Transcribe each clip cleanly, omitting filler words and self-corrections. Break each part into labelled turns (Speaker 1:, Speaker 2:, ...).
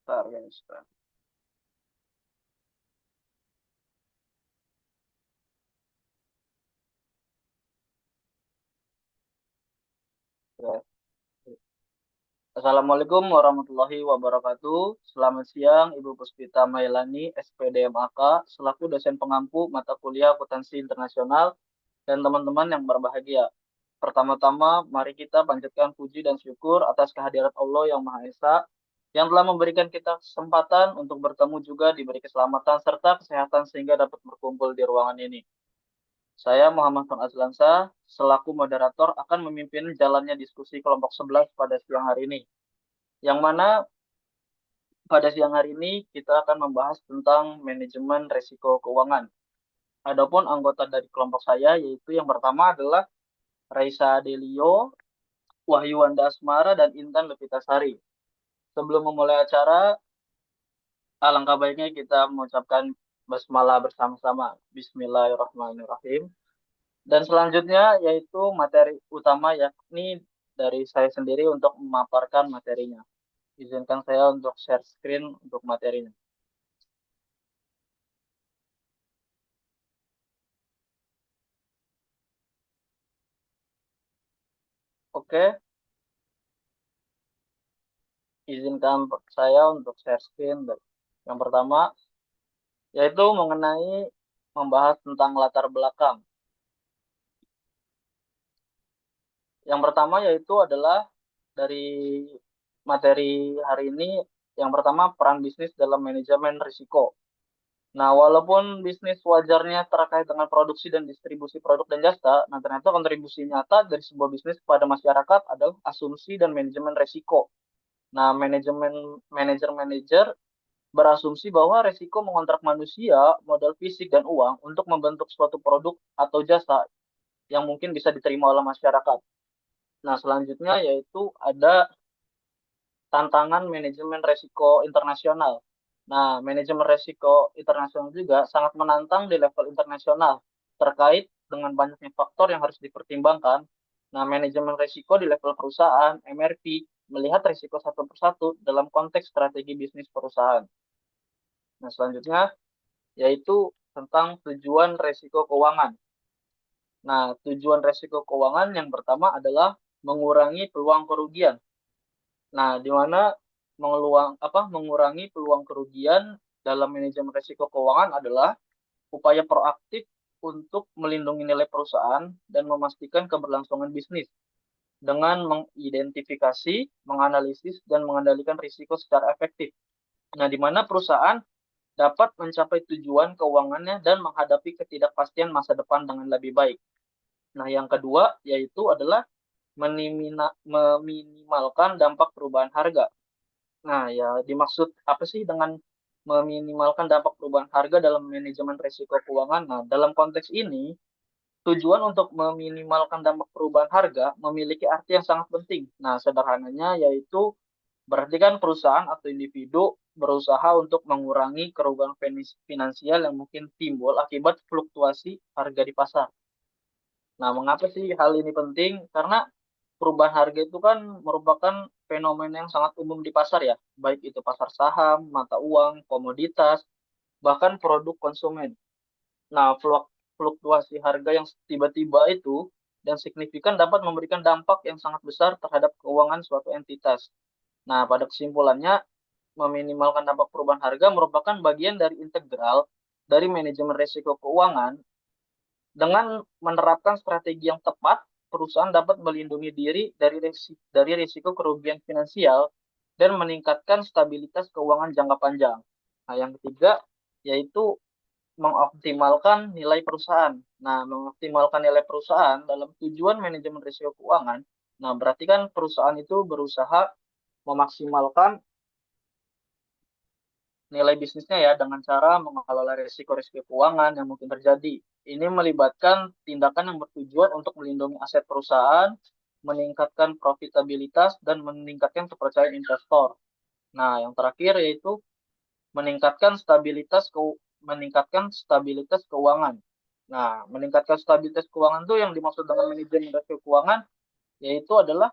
Speaker 1: Bentar, guys. Ya. Assalamualaikum warahmatullahi wabarakatuh. Selamat siang, Ibu Puspita Mailani, SPDMAK, selaku dosen pengampu mata kuliah Akuntansi Internasional dan teman-teman yang berbahagia. Pertama-tama, mari kita panjatkan puji dan syukur atas kehadirat Allah yang Maha Esa yang telah memberikan kita kesempatan untuk bertemu juga diberi keselamatan serta kesehatan sehingga dapat berkumpul di ruangan ini. Saya Muhammad Nur Azlansa, selaku moderator akan memimpin jalannya diskusi kelompok 11 pada siang hari ini. Yang mana pada siang hari ini kita akan membahas tentang manajemen risiko keuangan. Adapun anggota dari kelompok saya yaitu yang pertama adalah Raisa Delio, Wahyu Wanda Asmara, dan Intan Levitasari. Sebelum memulai acara, alangkah baiknya kita mengucapkan basmalah bersama-sama. Bismillahirrahmanirrahim. Dan selanjutnya yaitu materi utama yakni dari saya sendiri untuk memaparkan materinya. Izinkan saya untuk share screen untuk materinya. Oke, izinkan saya untuk share screen. Yang pertama yaitu mengenai membahas tentang latar belakang. Yang pertama yaitu adalah dari materi hari ini, yang pertama peran bisnis dalam manajemen risiko. Nah, walaupun bisnis wajarnya terkait dengan produksi dan distribusi produk dan jasa, nah ternyata kontribusi nyata dari sebuah bisnis kepada masyarakat adalah asumsi dan manajemen risiko. Nah, manajer-manajer berasumsi bahwa risiko mengontrak manusia, modal fisik, dan uang untuk membentuk suatu produk atau jasa yang mungkin bisa diterima oleh masyarakat. Nah, selanjutnya yaitu ada tantangan manajemen risiko internasional. Nah, manajemen risiko internasional juga sangat menantang di level internasional terkait dengan banyaknya faktor yang harus dipertimbangkan. Nah, manajemen risiko di level perusahaan, MRP, melihat risiko satu persatu dalam konteks strategi bisnis perusahaan. Nah, selanjutnya yaitu tentang tujuan risiko keuangan. Nah, tujuan risiko keuangan yang pertama adalah mengurangi peluang kerugian. Nah, di mana mengurangi peluang kerugian dalam manajemen risiko keuangan adalah upaya proaktif untuk melindungi nilai perusahaan dan memastikan keberlangsungan bisnis dengan mengidentifikasi, menganalisis, dan mengendalikan risiko secara efektif. Nah, di mana perusahaan dapat mencapai tujuan keuangannya dan menghadapi ketidakpastian masa depan dengan lebih baik. Nah, yang kedua yaitu adalah meminimalkan dampak perubahan harga. Nah, ya dimaksud apa sih dengan meminimalkan dampak perubahan harga dalam manajemen risiko keuangan? Nah, dalam konteks ini, tujuan untuk meminimalkan dampak perubahan harga memiliki arti yang sangat penting. Nah, sederhananya yaitu berarti kan perusahaan atau individu berusaha untuk mengurangi kerugian finansial yang mungkin timbul akibat fluktuasi harga di pasar. Nah, mengapa sih hal ini penting? Karena perubahan harga itu kan merupakan fenomena yang sangat umum di pasar ya, baik itu pasar saham, mata uang, komoditas, bahkan produk konsumen. Nah, fluktuasi harga yang tiba-tiba itu dan signifikan dapat memberikan dampak yang sangat besar terhadap keuangan suatu entitas. Nah, pada kesimpulannya, meminimalkan dampak perubahan harga merupakan bagian dari integral dari manajemen risiko keuangan. Dengan menerapkan strategi yang tepat, perusahaan dapat melindungi diri dari risiko kerugian finansial dan meningkatkan stabilitas keuangan jangka panjang. Nah, yang ketiga yaitu mengoptimalkan nilai perusahaan. Nah, mengoptimalkan nilai perusahaan dalam tujuan manajemen risiko keuangan. Nah, berarti kan perusahaan itu berusaha memaksimalkan nilai bisnisnya ya dengan cara mengelola risiko-risiko keuangan yang mungkin terjadi. Ini melibatkan tindakan yang bertujuan untuk melindungi aset perusahaan, meningkatkan profitabilitas, dan meningkatkan kepercayaan investor. Nah, yang terakhir yaitu meningkatkan stabilitas keuangan. Nah, meningkatkan stabilitas keuangan itu yang dimaksud dengan manajemen risiko keuangan yaitu adalah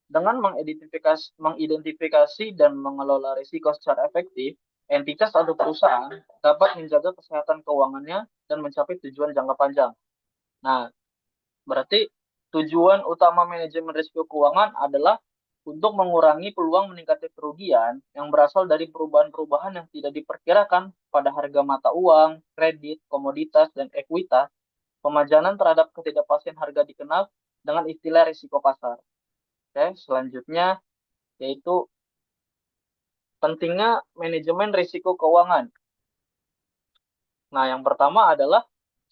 Speaker 1: Dengan mengidentifikasi dan mengelola risiko secara efektif, entitas atau perusahaan dapat menjaga kesehatan keuangannya dan mencapai tujuan jangka panjang. Nah, berarti tujuan utama manajemen risiko keuangan adalah untuk mengurangi peluang meningkatnya kerugian yang berasal dari perubahan-perubahan yang tidak diperkirakan pada harga mata uang, kredit, komoditas, dan ekuitas. Pemajanan terhadap ketidakpastian harga dikenal dengan istilah risiko pasar. Oke, selanjutnya yaitu pentingnya manajemen risiko keuangan. Nah, yang pertama adalah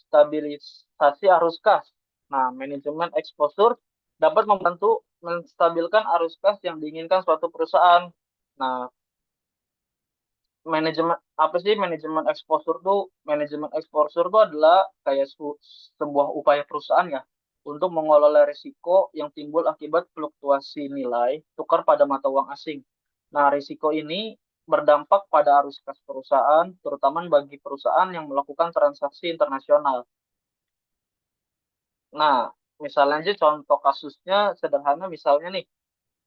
Speaker 1: stabilisasi arus kas. Nah, manajemen exposure dapat membantu menstabilkan arus kas yang diinginkan suatu perusahaan. Nah, manajemen apa sih manajemen exposure tuh? Manajemen exposure tuh adalah kayak sebuah upaya perusahaan ya untuk mengelola risiko yang timbul akibat fluktuasi nilai tukar pada mata uang asing. Nah, risiko ini berdampak pada arus kas perusahaan, terutama bagi perusahaan yang melakukan transaksi internasional. Nah, misalnya aja contoh kasusnya sederhana misalnya nih.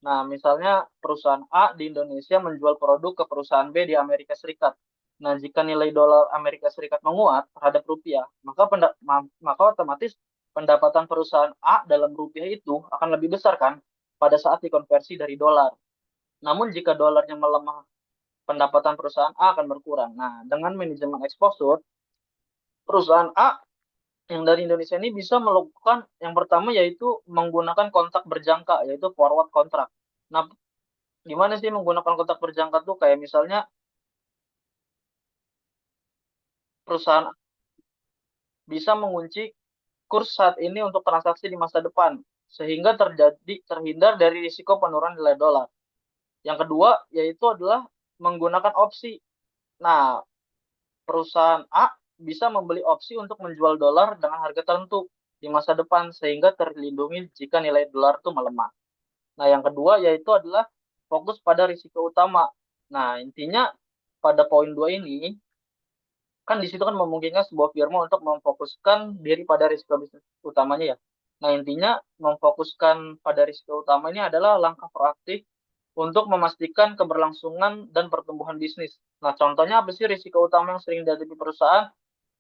Speaker 1: Nah, misalnya perusahaan A di Indonesia menjual produk ke perusahaan B di Amerika Serikat. Nah, jika nilai dolar Amerika Serikat menguat terhadap rupiah, maka otomatis pendapatan perusahaan A dalam rupiah itu akan lebih besar kan pada saat dikonversi dari dolar. Namun jika dolarnya melemah, pendapatan perusahaan A akan berkurang. Nah, dengan manajemen exposure, perusahaan A yang dari Indonesia ini bisa melakukan yang pertama yaitu menggunakan kontrak berjangka, yaitu forward kontrak. Nah, gimana sih menggunakan kontrak berjangka tuh? Kayak misalnya perusahaan bisa mengunci kurs saat ini untuk transaksi di masa depan, sehingga terhindar dari risiko penurunan nilai dolar. Yang kedua yaitu adalah menggunakan opsi. Nah, perusahaan A bisa membeli opsi untuk menjual dolar dengan harga tertentu di masa depan sehingga terlindungi jika nilai dolar itu melemah. Nah, yang kedua yaitu adalah fokus pada risiko utama. Nah, intinya pada poin 2 ini, kan di situ kan memungkinkan sebuah firma untuk memfokuskan diri pada risiko bisnis utamanya ya. Nah, intinya memfokuskan pada risiko utama ini adalah langkah proaktif untuk memastikan keberlangsungan dan pertumbuhan bisnis. Nah, contohnya apa sih risiko utama yang sering dihadapi perusahaan?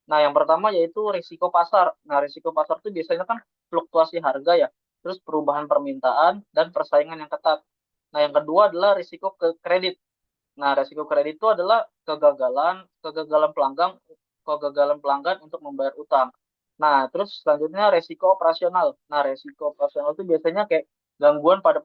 Speaker 1: Nah, yang pertama yaitu risiko pasar. Nah, risiko pasar itu biasanya kan fluktuasi harga ya, terus perubahan permintaan dan persaingan yang ketat. Nah, yang kedua adalah risiko ke kredit. Nah, risiko kredit itu adalah kegagalan pelanggan untuk membayar utang. Nah, terus selanjutnya risiko operasional. Nah, risiko operasional itu biasanya kayak gangguan pada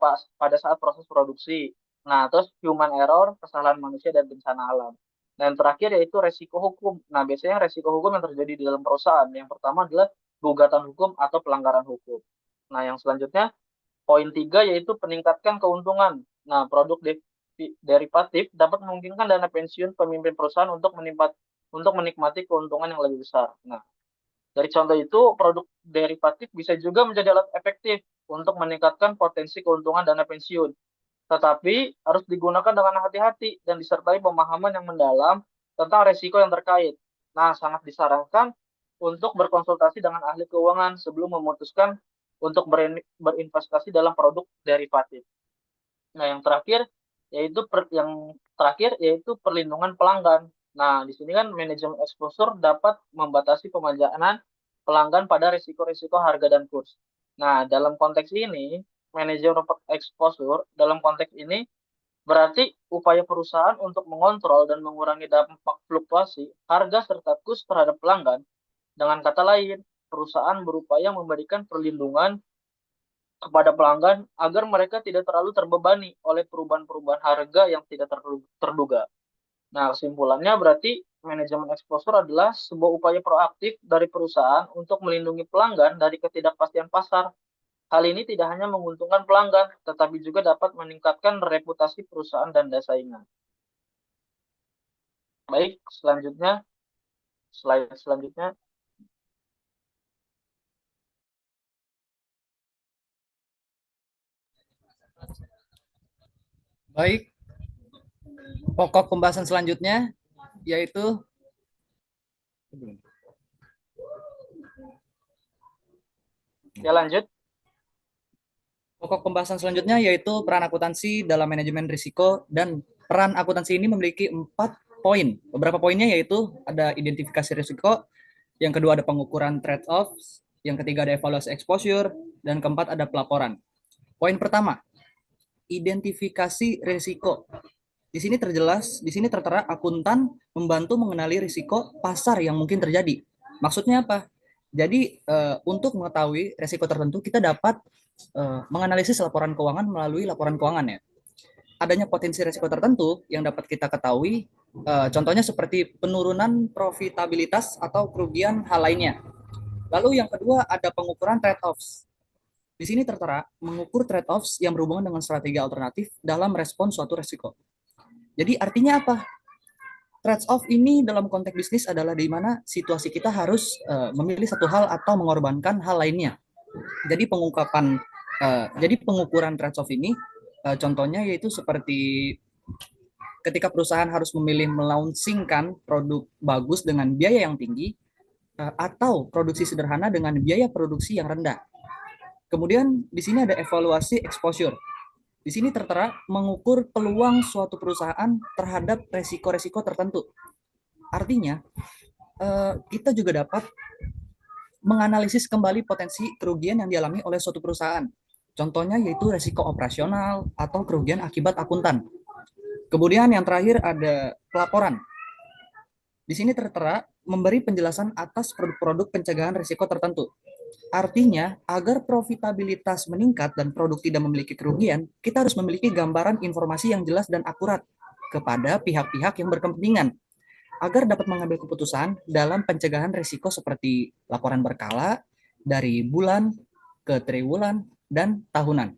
Speaker 1: saat proses produksi. Nah, terus human error, kesalahan manusia dan bencana alam. Dan yang terakhir yaitu resiko hukum. Nah, biasanya resiko hukum yang terjadi di dalam perusahaan. Yang pertama adalah gugatan hukum atau pelanggaran hukum. Nah, yang selanjutnya poin 3 yaitu peningkatkan keuntungan. Nah, produk derivatif dapat memungkinkan dana pensiun pemimpin perusahaan untuk menikmati keuntungan yang lebih besar. Nah, dari contoh itu, produk derivatif bisa juga menjadi alat efektif untuk meningkatkan potensi keuntungan dana pensiun. Tetapi harus digunakan dengan hati-hati dan disertai pemahaman yang mendalam tentang resiko yang terkait. Nah, sangat disarankan untuk berkonsultasi dengan ahli keuangan sebelum memutuskan untuk berinvestasi dalam produk derivatif. Nah, yang terakhir yaitu perlindungan pelanggan. Nah, di sini kan manajemen exposure dapat membatasi pemajanan pelanggan pada risiko-risiko harga dan kurs. Nah, dalam konteks ini berarti upaya perusahaan untuk mengontrol dan mengurangi dampak fluktuasi harga serta kurs terhadap pelanggan. Dengan kata lain, perusahaan berupaya memberikan perlindungan kepada pelanggan agar mereka tidak terlalu terbebani oleh perubahan-perubahan harga yang tidak terduga. Nah, kesimpulannya berarti manajemen exposure adalah sebuah upaya proaktif dari perusahaan untuk melindungi pelanggan dari ketidakpastian pasar. Hal ini tidak hanya menguntungkan pelanggan, tetapi juga dapat meningkatkan reputasi perusahaan dan daya saingan. Baik, slide selanjutnya.
Speaker 2: Baik, pokok pembahasan selanjutnya yaitu
Speaker 1: Ya, lanjut.
Speaker 2: Pokok pembahasan selanjutnya yaitu peran akuntansi dalam manajemen risiko, dan peran akuntansi ini memiliki 4 poin. Beberapa poinnya yaitu ada identifikasi risiko, yang kedua ada pengukuran trade-off, yang ketiga ada evaluasi exposure, dan keempat ada pelaporan. Poin pertama, identifikasi risiko. Di sini tertera akuntan membantu mengenali risiko pasar yang mungkin terjadi. Maksudnya apa? Jadi untuk mengetahui risiko tertentu kita dapat menganalisis laporan keuangan melalui laporan keuangan ya. Adanya potensi risiko tertentu yang dapat kita ketahui, contohnya seperti penurunan profitabilitas atau kerugian hal lainnya. Lalu yang kedua ada pengukuran trade-offs. Di sini tertera mengukur trade-offs yang berhubungan dengan strategi alternatif dalam respon suatu risiko. Jadi artinya apa? Trade-off ini dalam konteks bisnis adalah di mana situasi kita harus memilih satu hal atau mengorbankan hal lainnya. Jadi jadi pengukuran trade-off ini contohnya yaitu seperti ketika perusahaan harus memilih melaunchingkan produk bagus dengan biaya yang tinggi atau produksi sederhana dengan biaya produksi yang rendah. Kemudian di sini ada evaluasi exposure. Di sini tertera mengukur peluang suatu perusahaan terhadap resiko-resiko tertentu. Artinya, kita juga dapat menganalisis kembali potensi kerugian yang dialami oleh suatu perusahaan. Contohnya yaitu resiko operasional atau kerugian akibat akuntan. Kemudian yang terakhir ada pelaporan. Di sini tertera memberi penjelasan atas produk-produk pencegahan risiko tertentu. Artinya, agar profitabilitas meningkat dan produk tidak memiliki kerugian, kita harus memiliki gambaran informasi yang jelas dan akurat kepada pihak-pihak yang berkepentingan agar dapat mengambil keputusan dalam pencegahan risiko seperti laporan berkala dari bulan ke triwulan dan tahunan.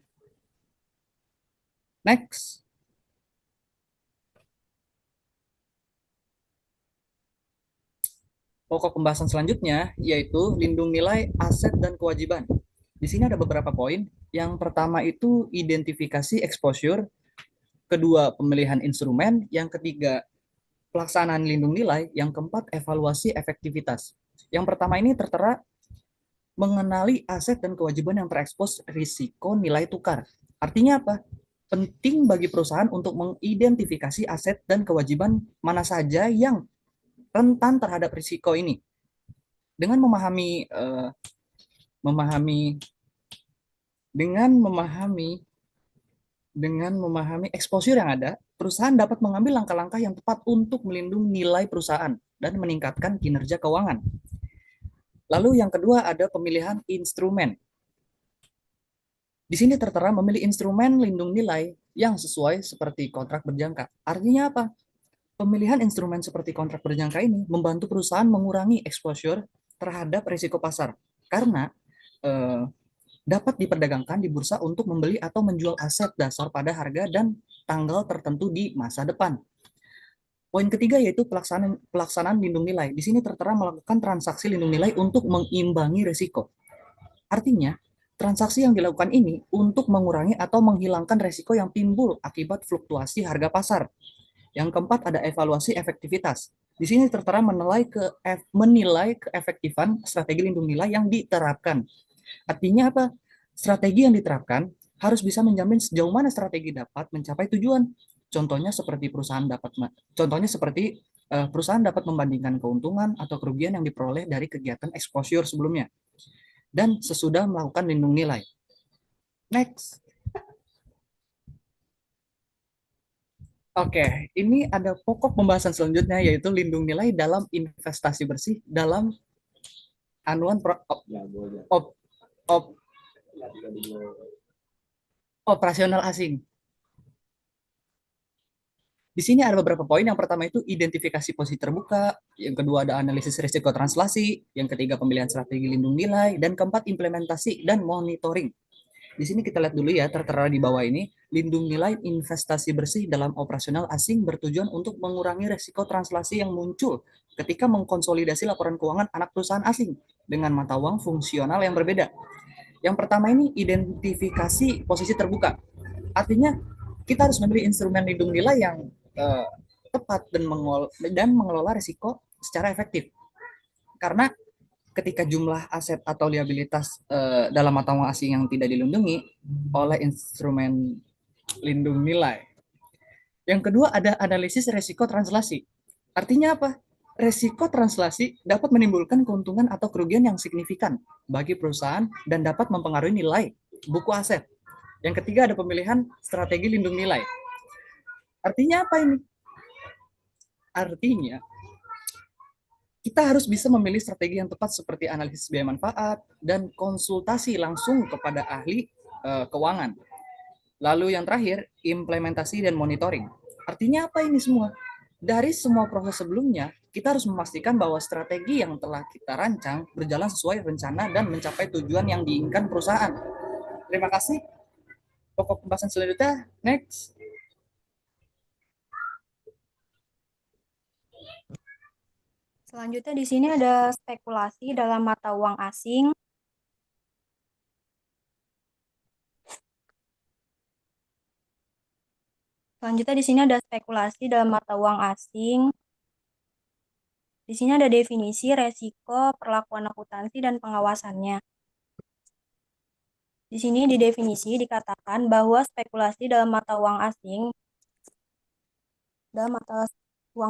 Speaker 2: Next. Pokok pembahasan selanjutnya yaitu lindung nilai aset dan kewajiban. Di sini ada beberapa poin. Yang pertama itu identifikasi exposure, kedua pemilihan instrumen, yang ketiga pelaksanaan lindung nilai, yang keempat evaluasi efektivitas. Yang pertama ini tertera mengenali aset dan kewajiban yang terekspos risiko nilai tukar. Artinya apa? Penting bagi perusahaan untuk mengidentifikasi aset dan kewajiban mana saja yang rentan terhadap risiko ini. Dengan memahami exposure yang ada, perusahaan dapat mengambil langkah-langkah yang tepat untuk melindungi nilai perusahaan dan meningkatkan kinerja keuangan. Lalu yang kedua ada pemilihan instrumen. Di sini tertera memilih instrumen lindung nilai yang sesuai seperti kontrak berjangka. Artinya apa? Pemilihan instrumen seperti kontrak berjangka ini membantu perusahaan mengurangi exposure terhadap risiko pasar karena dapat diperdagangkan di bursa untuk membeli atau menjual aset dasar pada harga dan tanggal tertentu di masa depan. Poin ketiga yaitu pelaksanaan lindung nilai. Di sini tertera melakukan transaksi lindung nilai untuk mengimbangi risiko. Artinya, transaksi yang dilakukan ini untuk mengurangi atau menghilangkan risiko yang timbul akibat fluktuasi harga pasar. Yang keempat ada evaluasi efektivitas. Di sini tertera menilai keefektifan strategi lindung nilai yang diterapkan. Artinya apa? Strategi yang diterapkan harus bisa menjamin sejauh mana strategi dapat mencapai tujuan. Contohnya seperti perusahaan dapat membandingkan keuntungan atau kerugian yang diperoleh dari kegiatan exposure sebelumnya dan sesudah melakukan lindung nilai. Next. Oke, ini ada pokok pembahasan selanjutnya yaitu lindung nilai dalam investasi bersih dalam anuan operasional asing. Di sini ada beberapa poin. Yang pertama itu identifikasi posisi terbuka, yang kedua ada analisis risiko translasi, yang ketiga pemilihan strategi lindung nilai, dan keempat implementasi dan monitoring. Di sini kita lihat dulu ya, tertera di bawah ini, lindung nilai investasi bersih dalam operasional asing bertujuan untuk mengurangi risiko translasi yang muncul ketika mengkonsolidasi laporan keuangan anak perusahaan asing dengan mata uang fungsional yang berbeda. Yang pertama ini identifikasi posisi terbuka. Artinya kita harus memilih instrumen lindung nilai yang tepat dan mengelola risiko secara efektif. Karena ketika jumlah aset atau liabilitas dalam mata uang asing yang tidak dilindungi oleh instrumen lindung nilai. Yang kedua ada analisis resiko translasi. Artinya apa? Resiko translasi dapat menimbulkan keuntungan atau kerugian yang signifikan bagi perusahaan dan dapat mempengaruhi nilai buku aset. Yang ketiga ada pemilihan strategi lindung nilai. Artinya apa ini? Artinya kita harus bisa memilih strategi yang tepat seperti analisis biaya manfaat dan konsultasi langsung kepada ahli keuangan. Lalu yang terakhir, implementasi dan monitoring. Artinya apa ini semua? Dari semua proses sebelumnya, kita harus memastikan bahwa strategi yang telah kita rancang berjalan sesuai rencana dan mencapai tujuan yang diinginkan perusahaan. Terima kasih. Pokok pembahasan selanjutnya, next.
Speaker 3: Selanjutnya di sini ada spekulasi dalam mata uang asing. Selanjutnya di sini ada spekulasi dalam mata uang asing. Di sini ada definisi, resiko, perlakuan akuntansi, dan pengawasannya. Di sini di definisi dikatakan bahwa spekulasi dalam mata uang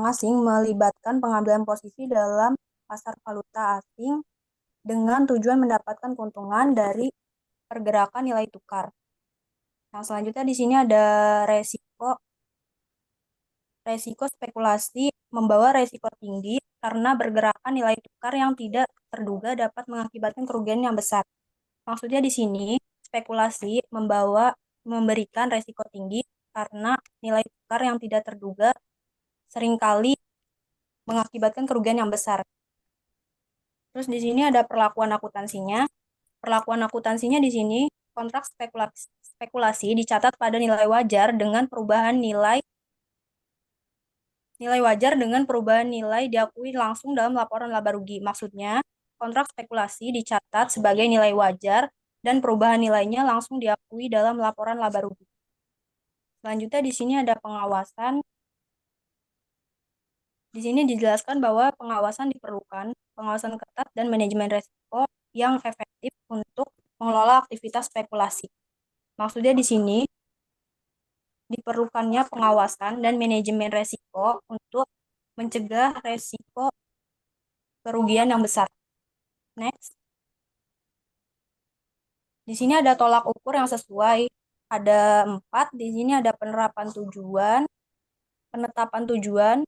Speaker 3: asing melibatkan pengambilan posisi dalam pasar valuta asing dengan tujuan mendapatkan keuntungan dari pergerakan nilai tukar. Nah, selanjutnya di sini ada resiko. Resiko spekulasi membawa resiko tinggi karena bergerakan nilai tukar yang tidak terduga dapat mengakibatkan kerugian yang besar. Maksudnya di sini spekulasi memberikan resiko tinggi karena nilai tukar yang tidak terduga seringkali mengakibatkan kerugian yang besar. Terus di sini ada perlakuan akuntansinya. Perlakuan akuntansinya di sini kontrak spekulasi dicatat pada nilai wajar dengan perubahan nilai wajar dengan perubahan nilai diakui langsung dalam laporan laba rugi. Maksudnya, kontrak spekulasi dicatat sebagai nilai wajar dan perubahan nilainya langsung diakui dalam laporan laba rugi. Selanjutnya di sini ada pengawasan. Di sini dijelaskan bahwa pengawasan diperlukan, pengawasan ketat dan manajemen risiko yang efektif untuk mengelola aktivitas spekulasi. Maksudnya di sini diperlukannya pengawasan dan manajemen risiko untuk mencegah risiko kerugian yang besar. Next. Di sini ada tolak ukur yang sesuai. Ada 4. Di sini ada penetapan tujuan,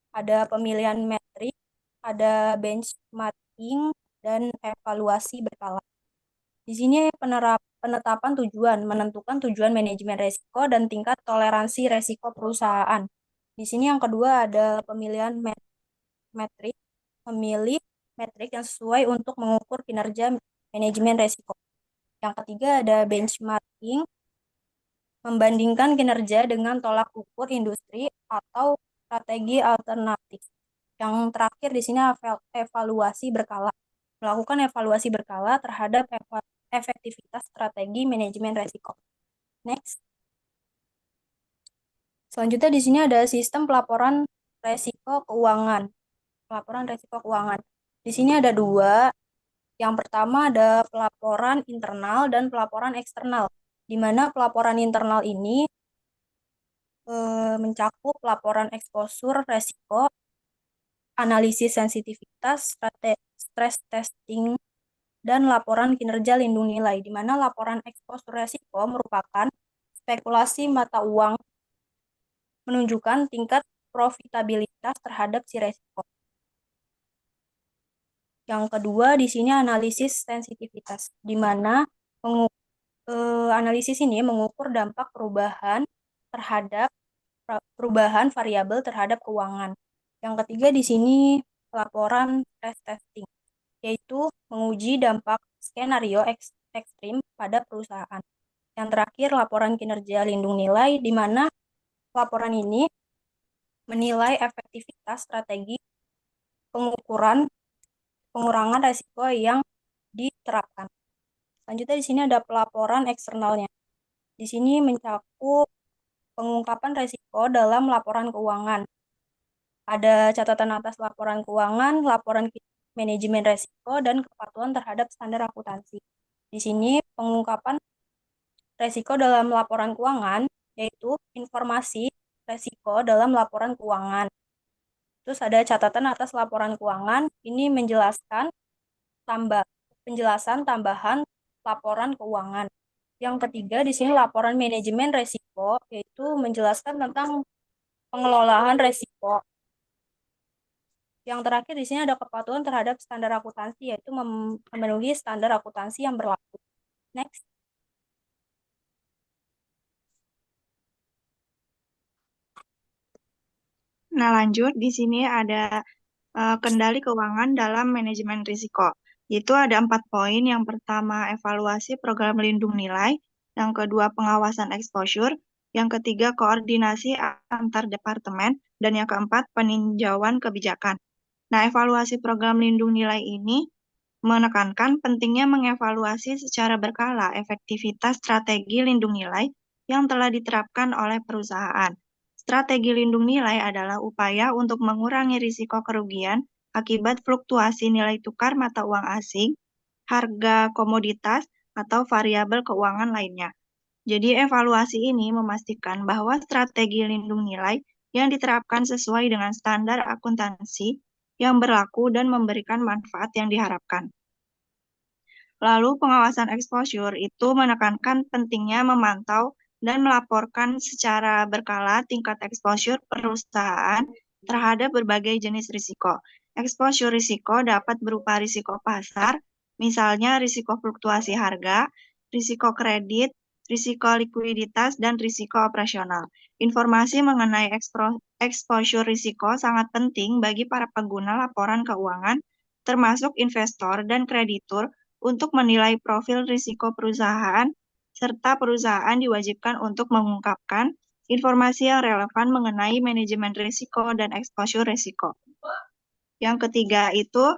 Speaker 3: ada pemilihan metrik, ada benchmarking, dan evaluasi berkala. Di sini penetapan tujuan, menentukan tujuan manajemen risiko dan tingkat toleransi risiko perusahaan. Di sini yang kedua ada pemilihan metrik, memilih metrik yang sesuai untuk mengukur kinerja manajemen risiko. Yang ketiga ada benchmarking, membandingkan kinerja dengan tolak ukur industri atau strategi alternatif. Yang terakhir di sini evaluasi berkala, melakukan evaluasi berkala terhadap efektivitas strategi manajemen risiko. Next. Selanjutnya di sini ada sistem pelaporan risiko keuangan. Pelaporan risiko keuangan. Di sini ada 2. Yang pertama ada pelaporan internal dan pelaporan eksternal, di mana pelaporan internal ini mencakup laporan eksposur resiko, analisis sensitivitas, stress testing, dan laporan kinerja lindung nilai, di mana laporan eksposur resiko merupakan spekulasi mata uang menunjukkan tingkat profitabilitas terhadap si resiko. Yang kedua di sini analisis sensitivitas, di mana analisis ini mengukur dampak perubahan variabel terhadap keuangan. Yang ketiga di sini laporan stress testing, yaitu menguji dampak skenario ekstrim pada perusahaan. Yang terakhir laporan kinerja lindung nilai, di mana laporan ini menilai efektivitas strategi pengurangan risiko yang diterapkan. Selanjutnya di sini ada pelaporan eksternalnya. Di sini mencakup pengungkapan risiko dalam laporan keuangan. Ada catatan atas laporan keuangan, laporan manajemen resiko, dan kepatuhan terhadap standar akuntansi. Di sini pengungkapan resiko dalam laporan keuangan, yaitu informasi resiko dalam laporan keuangan. Terus ada catatan atas laporan keuangan, ini menjelaskan penjelasan tambahan laporan keuangan. Yang ketiga di sini laporan manajemen resiko, yaitu menjelaskan tentang pengelolaan resiko. Yang terakhir di sini ada kepatuhan terhadap standar akuntansi, yaitu memenuhi standar akuntansi yang berlaku. Next.
Speaker 4: Nah, lanjut di sini ada kendali keuangan dalam manajemen risiko. Yaitu ada 4 poin. Yang pertama, evaluasi program lindung nilai. Yang kedua, pengawasan exposure. Yang ketiga, koordinasi antar departemen. Dan yang keempat, peninjauan kebijakan. Nah, evaluasi program lindung nilai ini menekankan pentingnya mengevaluasi secara berkala efektivitas strategi lindung nilai yang telah diterapkan oleh perusahaan. Strategi lindung nilai adalah upaya untuk mengurangi risiko kerugian akibat fluktuasi nilai tukar mata uang asing, harga komoditas, atau variabel keuangan lainnya. Jadi evaluasi ini memastikan bahwa strategi lindung nilai yang diterapkan sesuai dengan standar akuntansi yang berlaku dan memberikan manfaat yang diharapkan. Lalu pengawasan exposure itu menekankan pentingnya memantau dan melaporkan secara berkala tingkat exposure perusahaan terhadap berbagai jenis risiko. Exposure risiko dapat berupa risiko pasar, misalnya risiko fluktuasi harga, risiko kredit, risiko likuiditas, dan risiko operasional. Informasi mengenai exposure risiko sangat penting bagi para pengguna laporan keuangan, termasuk investor dan kreditur, untuk menilai profil risiko perusahaan, serta perusahaan diwajibkan untuk mengungkapkan informasi yang relevan mengenai manajemen risiko dan exposure risiko. Yang ketiga itu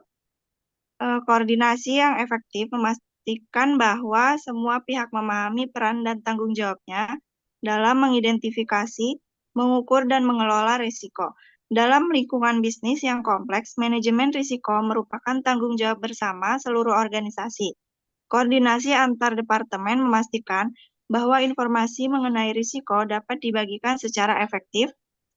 Speaker 4: koordinasi yang efektif memastikan bahwa semua pihak memahami peran dan tanggung jawabnya dalam mengidentifikasi, mengukur, dan mengelola risiko. Dalam lingkungan bisnis yang kompleks, manajemen risiko merupakan tanggung jawab bersama seluruh organisasi. Koordinasi antar departemen memastikan bahwa informasi mengenai risiko dapat dibagikan secara efektif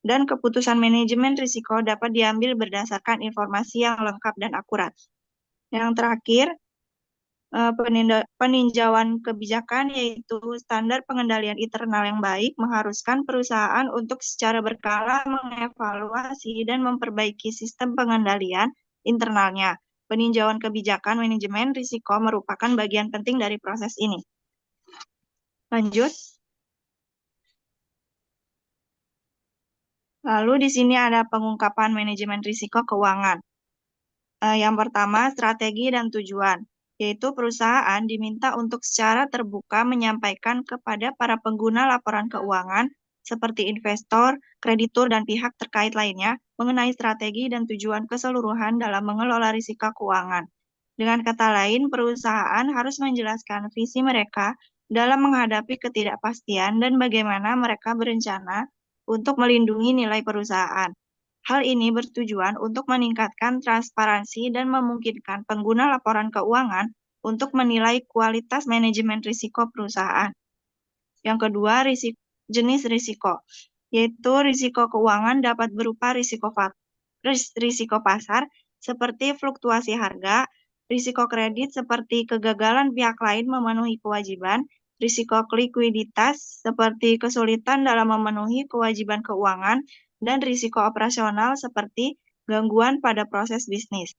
Speaker 4: dan keputusan manajemen risiko dapat diambil berdasarkan informasi yang lengkap dan akurat. Yang terakhir, peninjauan kebijakan, yaitu standar pengendalian internal yang baik mengharuskan perusahaan untuk secara berkala mengevaluasi dan memperbaiki sistem pengendalian internalnya. Peninjauan kebijakan manajemen risiko merupakan bagian penting dari proses ini. Lanjut. Lalu di sini ada pengungkapan manajemen risiko keuangan. Yang pertama, strategi dan tujuan, yaitu perusahaan diminta untuk secara terbuka menyampaikan kepada para pengguna laporan keuangan, seperti investor, kreditur, dan pihak terkait lainnya, mengenai strategi dan tujuan keseluruhan dalam mengelola risiko keuangan. Dengan kata lain, perusahaan harus menjelaskan visi mereka dalam menghadapi ketidakpastian dan bagaimana mereka berencana untuk melindungi nilai perusahaan. Hal ini bertujuan untuk meningkatkan transparansi dan memungkinkan pengguna laporan keuangan untuk menilai kualitas manajemen risiko perusahaan. Yang kedua, jenis risiko, yaitu risiko keuangan dapat berupa risiko pasar seperti fluktuasi harga, risiko kredit seperti kegagalan pihak lain memenuhi kewajiban, risiko likuiditas seperti kesulitan dalam memenuhi kewajiban keuangan, dan risiko operasional seperti gangguan pada proses bisnis.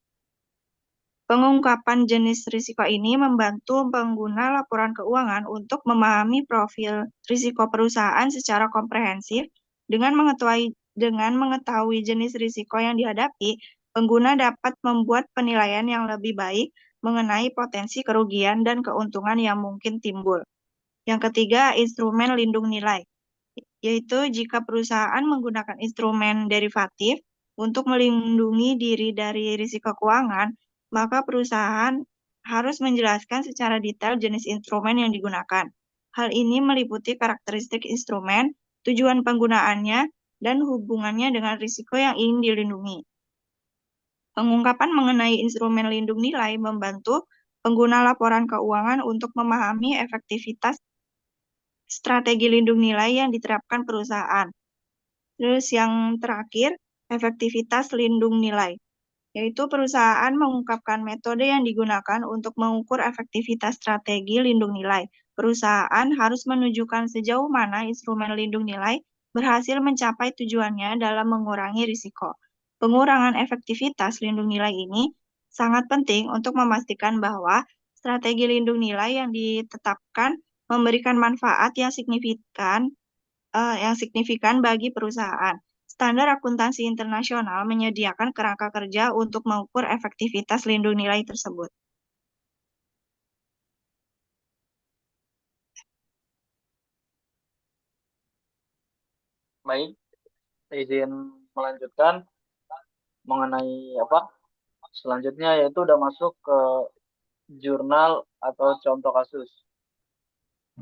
Speaker 4: Pengungkapan jenis risiko ini membantu pengguna laporan keuangan untuk memahami profil risiko perusahaan secara komprehensif. Dengan mengetahui jenis risiko yang dihadapi, pengguna dapat membuat penilaian yang lebih baik mengenai potensi kerugian dan keuntungan yang mungkin timbul. Yang ketiga, instrumen lindung nilai, yaitu jika perusahaan menggunakan instrumen derivatif untuk melindungi diri dari risiko keuangan, maka perusahaan harus menjelaskan secara detail jenis instrumen yang digunakan. Hal ini meliputi karakteristik instrumen, tujuan penggunaannya, dan hubungannya dengan risiko yang ingin dilindungi. Pengungkapan mengenai instrumen lindung nilai membantu pengguna laporan keuangan untuk memahami efektivitas strategi lindung nilai yang diterapkan perusahaan. Terus yang terakhir, efektivitas lindung nilai, yaitu perusahaan mengungkapkan metode yang digunakan untuk mengukur efektivitas strategi lindung nilai. Perusahaan harus menunjukkan sejauh mana instrumen lindung nilai berhasil mencapai tujuannya dalam mengurangi risiko. Pengurangan efektivitas lindung nilai ini sangat penting untuk memastikan bahwa strategi lindung nilai yang ditetapkan memberikan manfaat yang signifikan bagi perusahaan. Standar akuntansi internasional menyediakan kerangka kerja untuk mengukur efektivitas lindung nilai tersebut.
Speaker 1: Baik, izin melanjutkan mengenai apa? Selanjutnya yaitu udah masuk ke jurnal atau contoh kasus.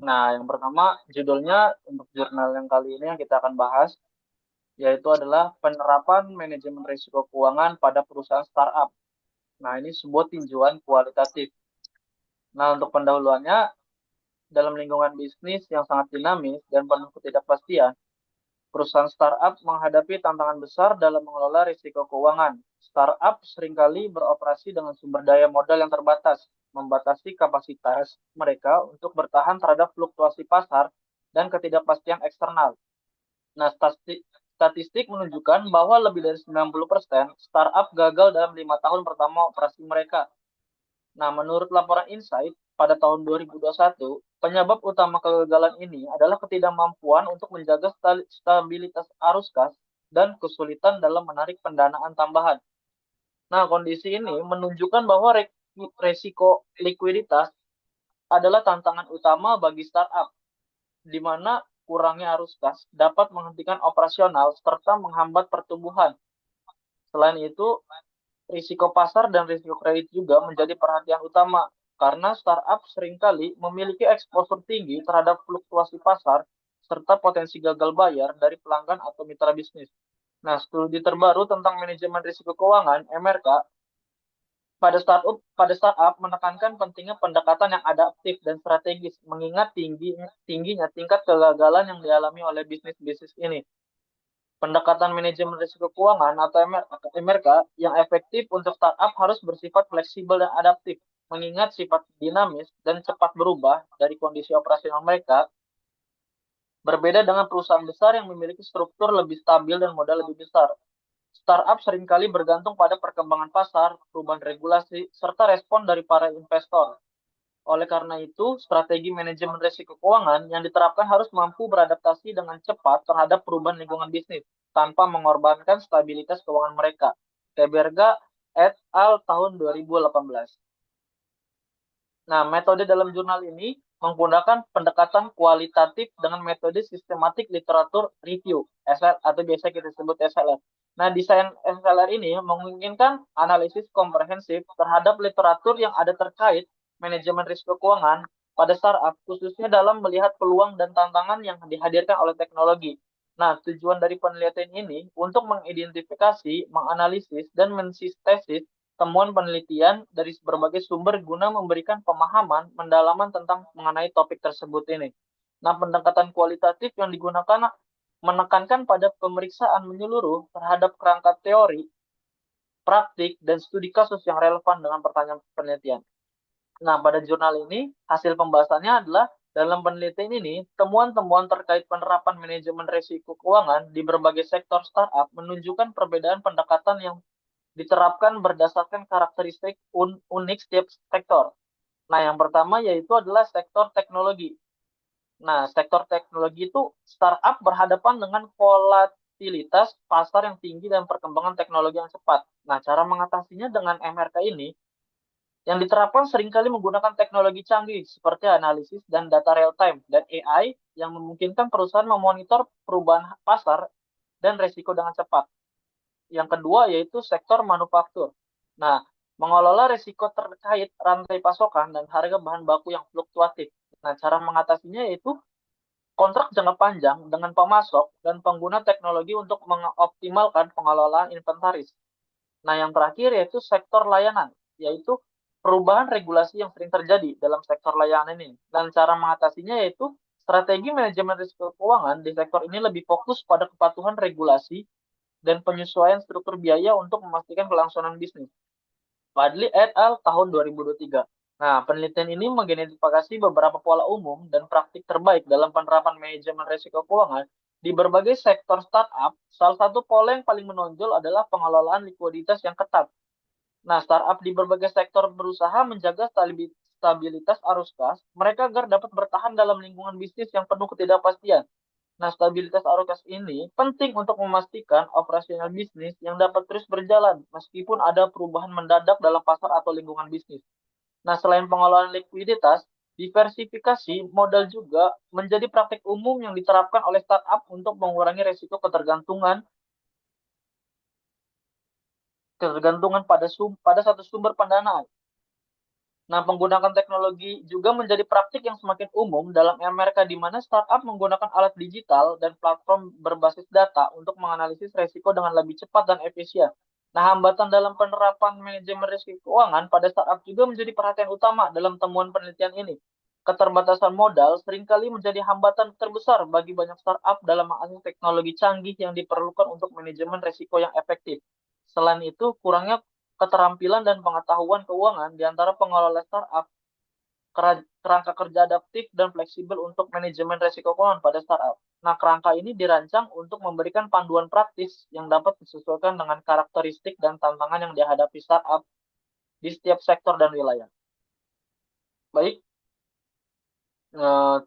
Speaker 1: Nah, yang pertama judulnya untuk jurnal yang kali ini yang kita akan bahas yaitu adalah penerapan manajemen risiko keuangan pada perusahaan startup. Nah, ini sebuah tinjauan kualitatif. Nah, untuk pendahuluannya, dalam lingkungan bisnis yang sangat dinamis dan penuh ketidakpastian, perusahaan startup menghadapi tantangan besar dalam mengelola risiko keuangan. Startup seringkali beroperasi dengan sumber daya modal yang terbatas, membatasi kapasitas mereka untuk bertahan terhadap fluktuasi pasar dan ketidakpastian eksternal. Nah, statistik menunjukkan bahwa lebih dari 90% startup gagal dalam 5 tahun pertama operasi mereka. Nah, menurut laporan Insight pada tahun 2021, penyebab utama kegagalan ini adalah ketidakmampuan untuk menjaga stabilitas arus kas dan kesulitan dalam menarik pendanaan tambahan. Nah, kondisi ini menunjukkan bahwa resiko likuiditas adalah tantangan utama bagi startup, di mana kurangnya arus kas dapat menghentikan operasional serta menghambat pertumbuhan. Selain itu, risiko pasar dan risiko kredit juga menjadi perhatian utama karena startup seringkali memiliki eksposur tinggi terhadap fluktuasi pasar serta potensi gagal bayar dari pelanggan atau mitra bisnis. Nah, studi terbaru tentang manajemen risiko keuangan (MRK) pada startup menekankan pentingnya pendekatan yang adaptif dan strategis mengingat tingginya tingkat kegagalan yang dialami oleh bisnis-bisnis ini. Pendekatan manajemen risiko keuangan atau MRK yang efektif untuk startup harus bersifat fleksibel dan adaptif, mengingat sifat dinamis dan cepat berubah dari kondisi operasional mereka, berbeda dengan perusahaan besar yang memiliki struktur lebih stabil dan modal lebih besar. Startup seringkali bergantung pada perkembangan pasar, perubahan regulasi, serta respon dari para investor. Oleh karena itu, strategi manajemen risiko keuangan yang diterapkan harus mampu beradaptasi dengan cepat terhadap perubahan lingkungan bisnis tanpa mengorbankan stabilitas keuangan mereka. Teberga et al. Tahun 2018. Nah, metode dalam jurnal ini menggunakan pendekatan kualitatif dengan metode sistematik literatur review, SL, atau biasa kita sebut SLR. Nah, desain SLR ini memungkinkan analisis komprehensif terhadap literatur yang ada terkait manajemen risiko keuangan pada startup, khususnya dalam melihat peluang dan tantangan yang dihadirkan oleh teknologi. Nah, tujuan dari penelitian ini untuk mengidentifikasi, menganalisis, dan mensintesis temuan penelitian dari berbagai sumber guna memberikan pemahaman mendalaman tentang mengenai topik tersebut ini. Nah, pendekatan kualitatif yang digunakan menekankan pada pemeriksaan menyeluruh terhadap kerangka teori, praktik, dan studi kasus yang relevan dengan pertanyaan penelitian. Nah, pada jurnal ini, hasil pembahasannya adalah dalam penelitian ini, temuan-temuan terkait penerapan manajemen risiko keuangan di berbagai sektor startup menunjukkan perbedaan pendekatan yang diterapkan berdasarkan karakteristik unik setiap sektor. Nah, yang pertama yaitu adalah sektor teknologi. Nah, sektor teknologi itu startup berhadapan dengan volatilitas pasar yang tinggi dan perkembangan teknologi yang cepat. Nah, cara mengatasinya dengan MRK ini yang diterapkan seringkali menggunakan teknologi canggih seperti analisis dan data real time dan AI yang memungkinkan perusahaan memonitor perubahan pasar dan risiko dengan cepat. Yang kedua yaitu sektor manufaktur. Nah, mengelola risiko terkait rantai pasokan dan harga bahan baku yang fluktuatif. Nah, cara mengatasinya yaitu kontrak jangka panjang dengan pemasok dan pengguna teknologi untuk mengoptimalkan pengelolaan inventaris. Nah, yang terakhir yaitu sektor layanan, yaitu perubahan regulasi yang sering terjadi dalam sektor layanan ini. Dan cara mengatasinya yaitu strategi manajemen risiko keuangan di sektor ini lebih fokus pada kepatuhan regulasi dan penyesuaian struktur biaya untuk memastikan kelangsungan bisnis. Fadli et al. Tahun 2023. Nah, penelitian ini mengidentifikasi beberapa pola umum dan praktik terbaik dalam penerapan manajemen risiko keuangan di berbagai sektor startup. Salah satu pola yang paling menonjol adalah pengelolaan likuiditas yang ketat. Nah, startup di berbagai sektor berusaha menjaga stabilitas arus kas mereka agar dapat bertahan dalam lingkungan bisnis yang penuh ketidakpastian. Nah, stabilitas arus kas ini penting untuk memastikan operasional bisnis yang dapat terus berjalan meskipun ada perubahan mendadak dalam pasar atau lingkungan bisnis. Nah, selain pengelolaan likuiditas, diversifikasi modal juga menjadi praktik umum yang diterapkan oleh startup untuk mengurangi resiko ketergantungan pada satu sumber pendanaan. Nah, menggunakan teknologi juga menjadi praktik yang semakin umum dalam Amerika di mana startup menggunakan alat digital dan platform berbasis data untuk menganalisis resiko dengan lebih cepat dan efisien. Nah, hambatan dalam penerapan manajemen risiko keuangan pada startup juga menjadi perhatian utama dalam temuan penelitian ini. Keterbatasan modal seringkali menjadi hambatan terbesar bagi banyak startup dalam mengakses teknologi canggih yang diperlukan untuk manajemen risiko yang efektif. Selain itu, kurangnya keterampilan dan pengetahuan keuangan di antara pengelola startup, kerangka kerja adaptif dan fleksibel untuk manajemen risiko keuangan pada startup. Nah, kerangka ini dirancang untuk memberikan panduan praktis yang dapat disesuaikan dengan karakteristik dan tantangan yang dihadapi startup di setiap sektor dan wilayah. Baik, eh,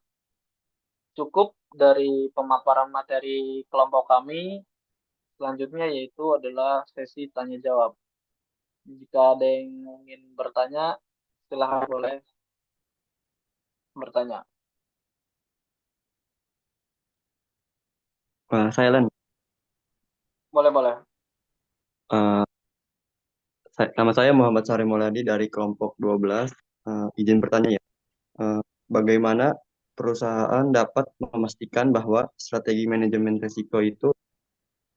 Speaker 1: cukup dari pemaparan materi kelompok kami. Selanjutnya yaitu adalah sesi tanya jawab. Jika ada yang ingin bertanya, silahkan boleh bertanya.
Speaker 5: Silent.
Speaker 1: Boleh, boleh.
Speaker 5: Eh, Nama saya Muhammad Sari Mulyadi dari kelompok 12. Izin bertanya ya. Eh, Bagaimana perusahaan dapat memastikan bahwa strategi manajemen risiko itu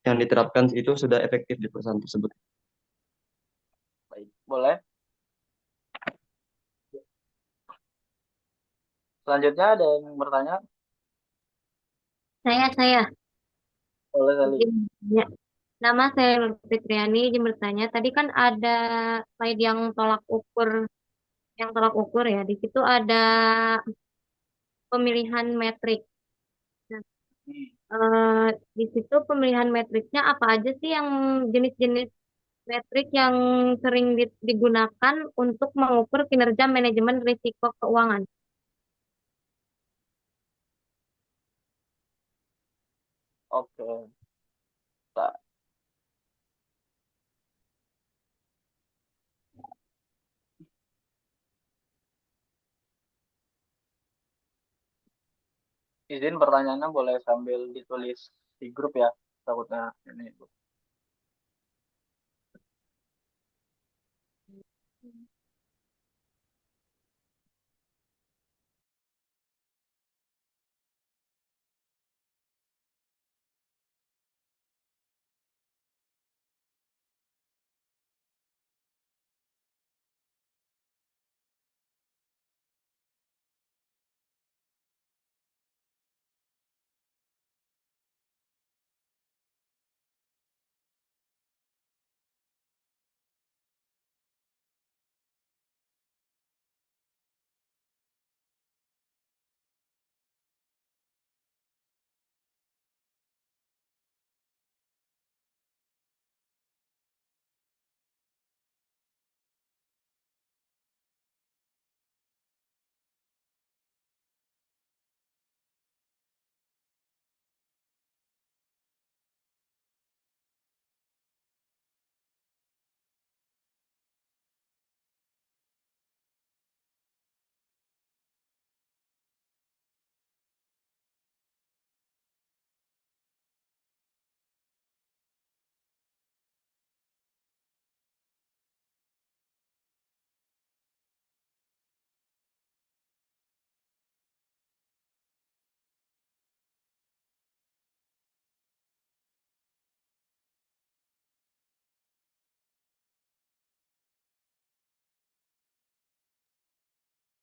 Speaker 5: yang diterapkan itu sudah efektif di perusahaan tersebut?
Speaker 1: Baik, boleh. Selanjutnya ada yang bertanya?
Speaker 6: Saya.
Speaker 1: Boleh kali.
Speaker 6: Ya. Nama saya Nur Fitriani, izin bertanya. Tadi kan ada slide yang tolak ukur ya. Di situ ada pemilihan metrik. Nah, di situ pemilihan metriknya apa aja sih yang jenis-jenis metrik yang sering digunakan untuk mengukur kinerja manajemen risiko keuangan?
Speaker 1: Oke. Tak. Izin pertanyaannya boleh sambil ditulis di grup ya. Takutnya ini.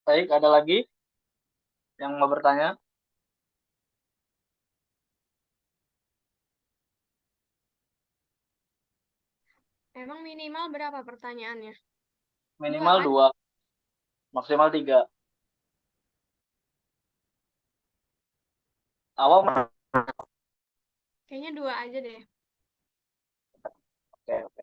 Speaker 1: Baik, ada lagi yang mau bertanya?
Speaker 7: Emang minimal berapa pertanyaannya?
Speaker 1: Minimal
Speaker 7: kan?
Speaker 1: 2, maksimal 3. Awal
Speaker 7: Kayaknya 2 aja deh.
Speaker 1: oke, oke.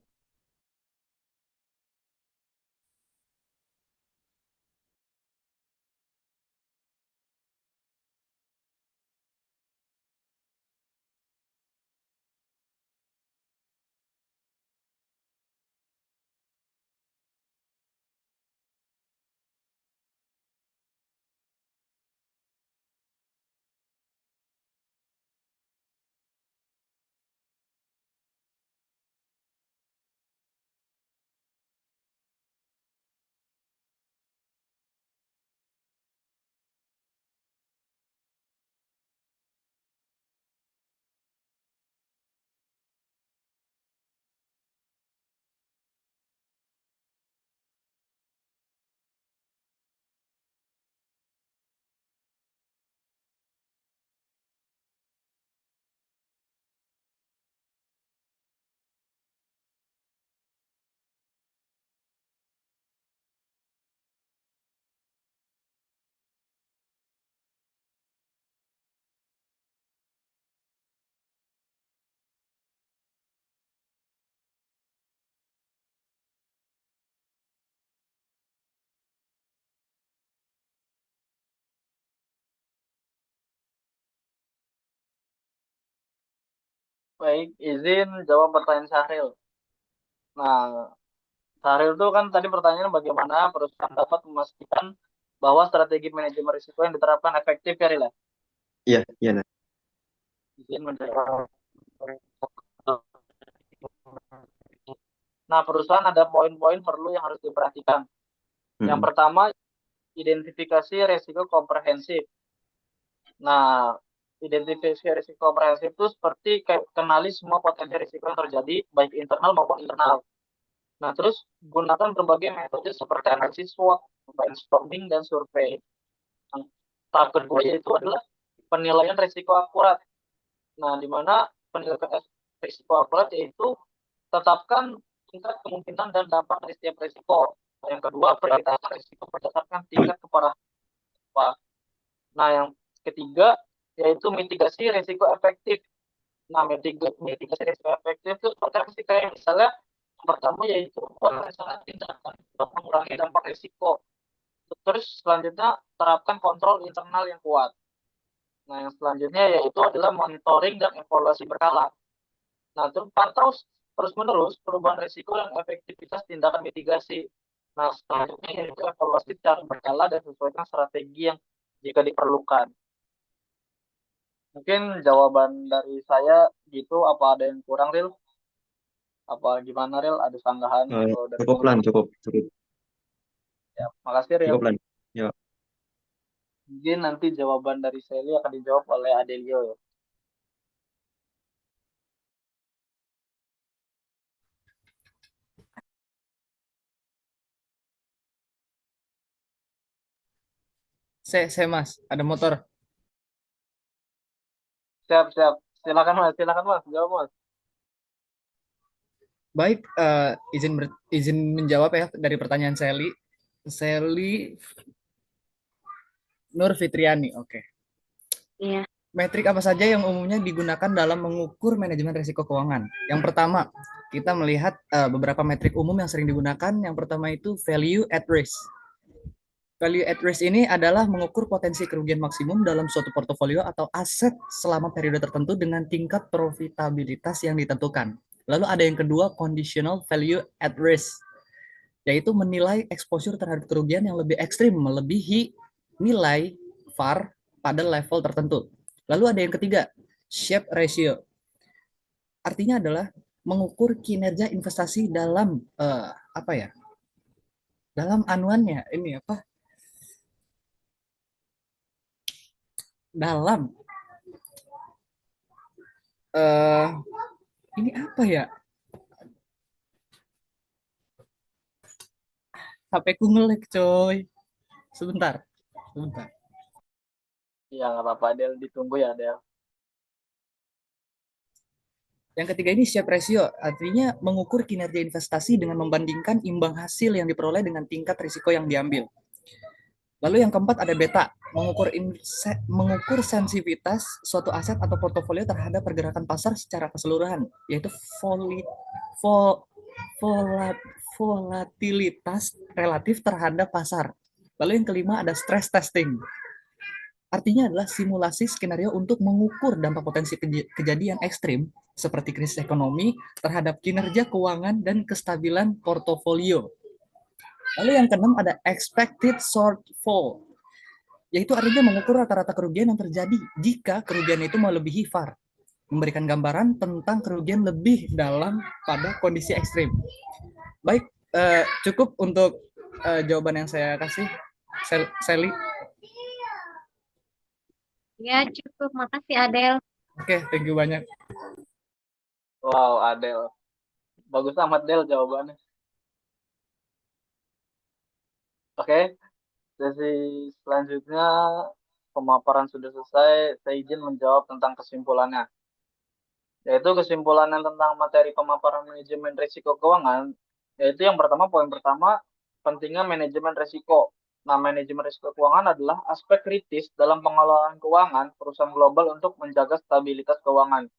Speaker 1: Baik, izin jawab pertanyaan Syahril. Nah, Syahril itu kan tadi pertanyaan bagaimana perusahaan dapat memastikan bahwa strategi manajemen risiko yang diterapkan efektif ya, Rila?
Speaker 5: Iya, iya, nah.
Speaker 1: Izin menjawab. Nah, perusahaan ada poin-poin perlu yang harus diperhatikan. Yang
Speaker 5: Mm-mm.
Speaker 1: pertama, identifikasi risiko komprehensif. Nah, identifikasi risiko komprehensif itu seperti kayak kenali semua potensi risiko yang terjadi, baik internal maupun internal. Nah, terus gunakan berbagai metode seperti analisis SWOT, brainstorming, dan survei. Yang tahap kedua yaitu adalah penilaian risiko akurat. Nah, di mana penilaian risiko akurat yaitu tetapkan tingkat kemungkinan dan dampak dari setiap risiko. Yang kedua, prioritaskan risiko berdasarkan tingkat keparahan. Nah, yang ketiga yaitu mitigasi risiko efektif. Nah, mitigasi risiko efektif itu seperti apa sih? Kayak misalnya yang pertama yaitu perencanaan tindakan untuk mengurangi dampak risiko. Terus selanjutnya terapkan kontrol internal yang kuat. Nah, yang selanjutnya yaitu adalah monitoring dan evaluasi berkala. Nah, terus pantau terus-menerus perubahan risiko dan efektivitas tindakan mitigasi. Nah, selanjutnya yaitu evaluasi secara berkala dan sesuaikan strategi yang jika diperlukan. Mungkin jawaban dari saya gitu, apa ada yang kurang, Ril? Apa gimana, Ril? Ada sanggahan atau dari
Speaker 5: Cukup lan,
Speaker 1: teman-teman?
Speaker 5: cukup
Speaker 1: Ya, makasih, Ril.
Speaker 5: cukup lan. Ya.
Speaker 1: Mungkin nanti jawaban dari Sally akan dijawab oleh Adelio ya.
Speaker 2: Saya Mas, ada motor.
Speaker 1: Siap, siap. Silakan, Mas. Silakan, Mas. Jawab, Mas.
Speaker 2: Baik, izin menjawab ya dari pertanyaan Sally. Sally Nur Fitriani, oke.
Speaker 6: Iya.
Speaker 2: Metrik apa saja yang umumnya digunakan dalam mengukur manajemen risiko keuangan? Yang pertama, kita melihat beberapa metrik umum yang sering digunakan. Yang pertama itu value at risk. Value at risk ini adalah mengukur potensi kerugian maksimum dalam suatu portofolio atau aset selama periode tertentu dengan tingkat profitabilitas yang ditentukan. Lalu ada yang kedua, conditional value at risk, yaitu menilai exposure terhadap kerugian yang lebih ekstrim, melebihi nilai VAR pada level tertentu. Lalu ada yang ketiga, Sharpe ratio. Artinya adalah mengukur kinerja investasi dalam apa ya? Dalam anuannya. Ini apa? Dalam ini apa ya? HP ku ngelek, coy. Sebentar, sebentar.
Speaker 1: Ya, nggak apa-apa, Del. Ditunggu ya, Del.
Speaker 2: Yang ketiga ini Sharpe ratio, artinya mengukur kinerja investasi dengan membandingkan imbang hasil yang diperoleh dengan tingkat risiko yang diambil. Lalu yang keempat ada beta, mengukur sensitivitas suatu aset atau portofolio terhadap pergerakan pasar secara keseluruhan, yaitu vol, volatilitas relatif terhadap pasar. Lalu yang kelima ada stress testing. Artinya adalah simulasi skenario untuk mengukur dampak potensi kejadian ekstrim seperti krisis ekonomi terhadap kinerja keuangan dan kestabilan portofolio. Lalu yang keenam ada expected shortfall, yaitu artinya mengukur rata-rata kerugian yang terjadi jika kerugian itu melebihi VAR, memberikan gambaran tentang kerugian lebih dalam pada kondisi ekstrim. Baik, cukup untuk jawaban yang saya kasih, Sally.
Speaker 6: Ya, cukup. Makasih, Adel.
Speaker 2: Oke, thank you banyak.
Speaker 1: Wow, Adel. Bagus amat, Del, jawabannya. Oke, sesi selanjutnya pemaparan sudah selesai. Saya izin menjawab tentang kesimpulannya. Yaitu kesimpulannya tentang materi pemaparan manajemen risiko keuangan, yaitu yang pertama, poin pertama, pentingnya manajemen risiko. Nah, manajemen risiko keuangan adalah aspek kritis dalam pengelolaan keuangan perusahaan global untuk menjaga stabilitas keuangan.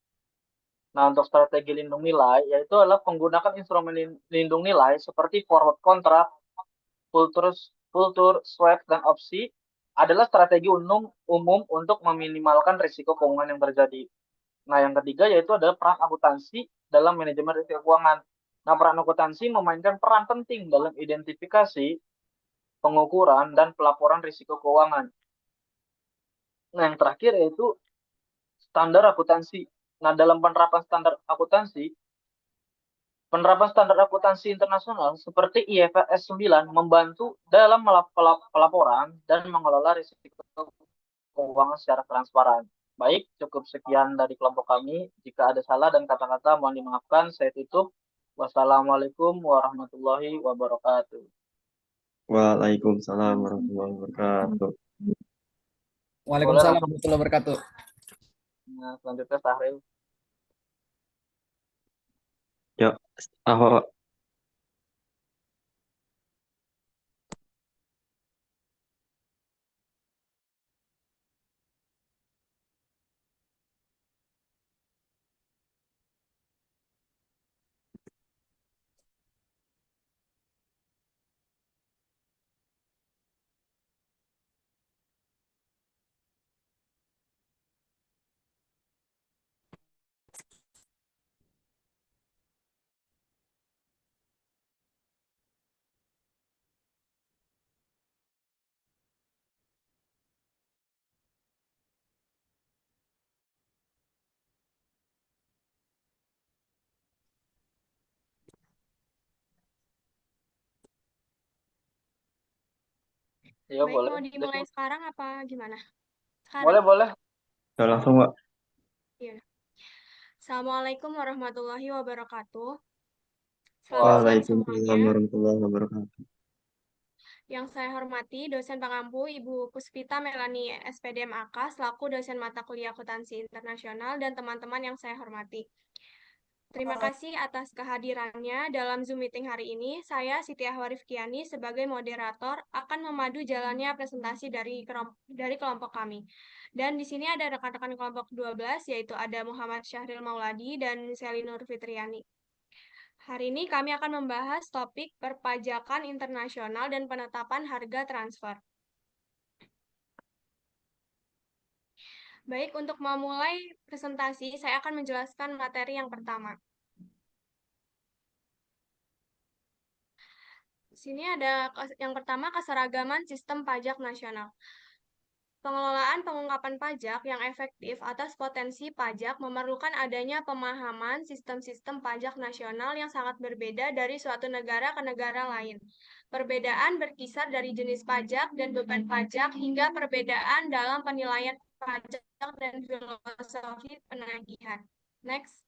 Speaker 1: Nah, untuk strategi lindung nilai, yaitu adalah menggunakan instrumen lindung nilai seperti forward contract, future swap, dan opsi adalah strategi umum untuk meminimalkan risiko keuangan yang terjadi. Nah, yang ketiga yaitu adalah peran akuntansi dalam manajemen risiko keuangan. Nah, peran akuntansi memainkan peran penting dalam identifikasi, pengukuran, dan pelaporan risiko keuangan. Nah, yang terakhir yaitu standar akuntansi. Nah, dalam penerapan standar akuntansi internasional seperti IFRS 9 membantu dalam pelaporan dan mengelola risiko keuangan secara transparan. Baik, cukup sekian dari kelompok kami. Jika ada salah dan kata-kata mohon dimaafkan. Saya tutup. Wassalamualaikum warahmatullahi wabarakatuh.
Speaker 5: Waalaikumsalam warahmatullahi wabarakatuh.
Speaker 1: Boleh
Speaker 2: Waalaikumsalam
Speaker 1: langsung.
Speaker 2: warahmatullahi wabarakatuh.
Speaker 1: Nah, selanjutnya Sahril.
Speaker 5: Ya, Ahok.
Speaker 1: Iya,
Speaker 7: Baik,
Speaker 1: boleh.
Speaker 7: mau dimulai sekarang apa gimana?
Speaker 1: Boleh,
Speaker 7: Sekarang?
Speaker 1: boleh.
Speaker 5: Ya, langsung, Mbak.
Speaker 7: Iya. Assalamualaikum warahmatullahi wabarakatuh. Selamat siang
Speaker 5: Waalaikumsalam
Speaker 7: semuanya.
Speaker 5: warahmatullahi wabarakatuh.
Speaker 7: Yang saya hormati dosen pengampu Ibu Puspita Melani SPD MAK selaku dosen mata kuliah akuntansi internasional dan teman-teman yang saya hormati. Terima kasih atas kehadirannya dalam Zoom meeting hari ini. Saya Siti Ahwarifkiani sebagai moderator akan memadu jalannya presentasi dari kelompok kami. Dan di sini ada rekan-rekan kelompok 12 yaitu ada Muhammad Syahril Mauladi dan Seli Nur Fitriani. Hari ini kami akan membahas topik perpajakan internasional dan penetapan harga transfer. Baik, untuk memulai presentasi, saya akan menjelaskan materi yang pertama. Di sini ada yang pertama, keseragaman sistem pajak nasional. Pengelolaan pengungkapan pajak yang efektif atas potensi pajak memerlukan adanya pemahaman sistem-sistem pajak nasional yang sangat berbeda dari suatu negara ke negara lain. Perbedaan berkisar dari jenis pajak dan beban pajak hingga perbedaan dalam penilaian pajak dan filosofi penagihan. Next.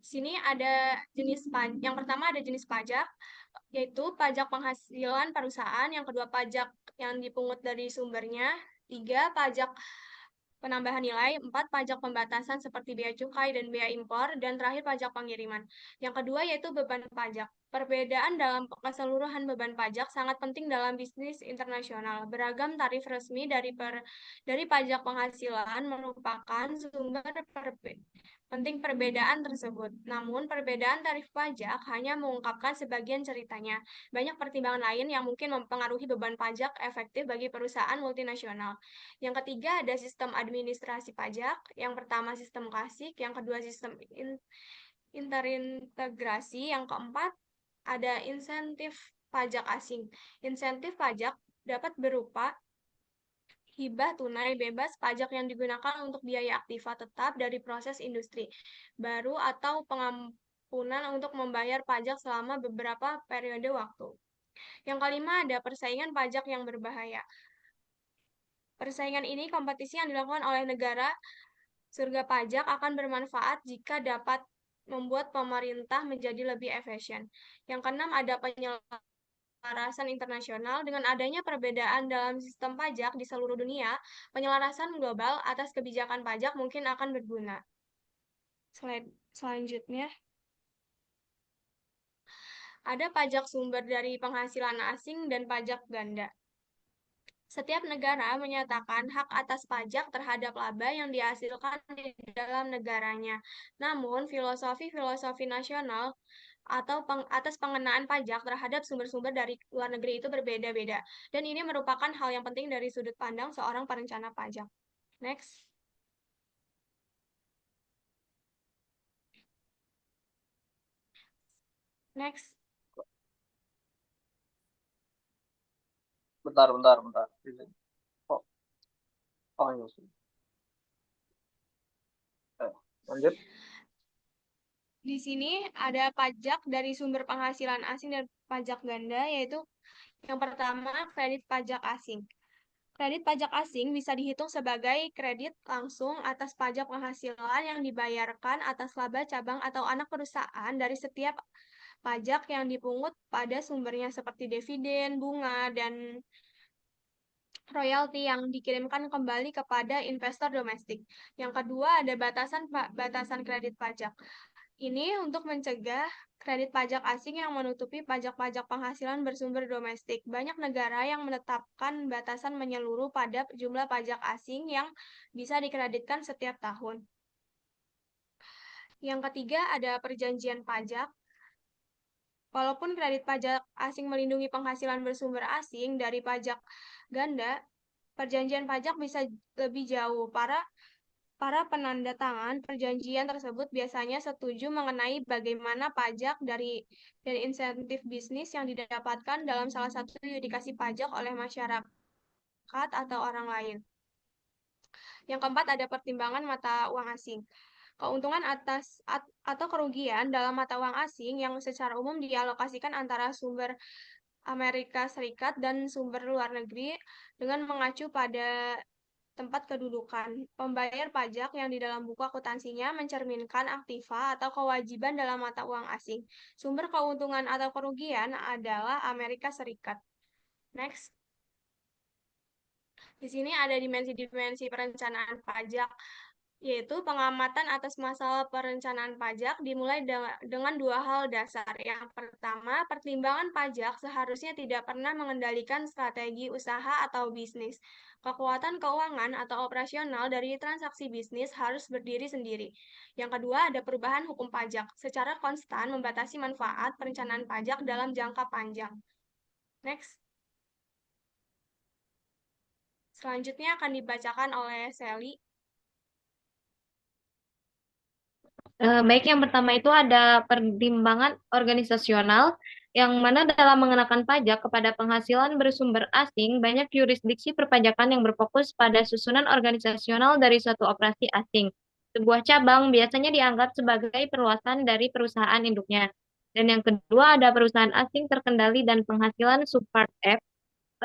Speaker 7: Sini ada jenis pajak. Yang pertama ada jenis pajak. yaitu pajak penghasilan perusahaan, yang kedua pajak yang dipungut dari sumbernya, 3 pajak penambahan nilai, 4 pajak pembatasan seperti bea cukai dan bea impor, dan terakhir pajak pengiriman. Yang kedua yaitu beban pajak. Perbedaan dalam keseluruhan beban pajak sangat penting dalam bisnis internasional. Beragam tarif resmi dari pajak penghasilan merupakan sumber penting perbedaan tersebut. Namun, perbedaan tarif pajak hanya mengungkapkan sebagian ceritanya. Banyak pertimbangan lain yang mungkin mempengaruhi beban pajak efektif bagi perusahaan multinasional. Yang ketiga ada sistem administrasi pajak. Yang pertama sistem klasik, yang kedua sistem interintegrasi, yang keempat ada insentif pajak asing. Insentif pajak dapat berupa hibah tunai bebas, pajak yang digunakan untuk biaya aktiva tetap dari proses industri baru, atau pengampunan untuk membayar pajak selama beberapa periode waktu. Yang kelima ada persaingan pajak yang berbahaya. Persaingan ini kompetisi yang dilakukan oleh negara surga pajak akan bermanfaat jika dapat membuat pemerintah menjadi lebih efisien. Yang keenam ada penyelarasan internasional. Dengan adanya perbedaan dalam sistem pajak di seluruh dunia, penyelarasan global atas kebijakan pajak mungkin akan berguna. Slide selanjutnya. Ada pajak sumber dari penghasilan asing dan pajak ganda. Setiap negara menyatakan hak atas pajak terhadap laba yang dihasilkan di dalam negaranya. Namun, filosofi nasional atau atas pengenaan pajak terhadap sumber-sumber dari luar negeri itu berbeda-beda. Dan ini merupakan hal yang penting dari sudut pandang seorang perencana pajak. Next. Next.
Speaker 1: Bentar. Oh, iya sih. Lanjut.
Speaker 7: Di sini ada pajak dari sumber penghasilan asing dan pajak ganda, yaitu yang pertama kredit pajak asing. Kredit pajak asing bisa dihitung sebagai kredit langsung atas pajak penghasilan yang dibayarkan atas laba cabang atau anak perusahaan dari setiap pajak yang dipungut pada sumbernya seperti dividen, bunga, dan royalti yang dikirimkan kembali kepada investor domestik. Yang kedua ada batasan kredit pajak. Ini untuk mencegah kredit pajak asing yang menutupi pajak-pajak penghasilan bersumber domestik. Banyak negara yang menetapkan batasan menyeluruh pada jumlah pajak asing yang bisa dikreditkan setiap tahun. Yang ketiga ada perjanjian pajak. Walaupun kredit pajak asing melindungi penghasilan bersumber asing dari pajak ganda, perjanjian pajak bisa lebih jauh. Para penanda tangan perjanjian tersebut biasanya setuju mengenai bagaimana pajak dan insentif bisnis yang didapatkan dalam salah satu yudikasi pajak oleh masyarakat atau orang lain. Yang keempat ada pertimbangan mata uang asing. Keuntungan atau kerugian dalam mata uang asing yang secara umum dialokasikan antara sumber Amerika Serikat dan sumber luar negeri dengan mengacu pada tempat kedudukan. Pembayar pajak yang di dalam buku akuntansinya mencerminkan aktiva atau kewajiban dalam mata uang asing. Sumber keuntungan atau kerugian adalah Amerika Serikat. Next. Di sini ada dimensi-dimensi perencanaan pajak, yaitu pengamatan atas masalah perencanaan pajak dimulai dengan dua hal dasar. Yang pertama, pertimbangan pajak seharusnya tidak pernah mengendalikan strategi usaha atau bisnis. Kekuatan keuangan atau operasional dari transaksi bisnis harus berdiri sendiri. Yang kedua, ada perubahan hukum pajak secara konstan membatasi manfaat perencanaan pajak dalam jangka panjang. Next. Selanjutnya akan dibacakan oleh Sally.
Speaker 6: Baik, yang pertama itu ada pertimbangan organisasional, yang mana dalam mengenakan pajak kepada penghasilan bersumber asing, banyak yurisdiksi perpajakan yang berfokus pada susunan organisasional dari suatu operasi asing. Sebuah cabang biasanya dianggap sebagai perluasan dari perusahaan induknya. Dan yang kedua ada perusahaan asing terkendali dan penghasilan Subpart F,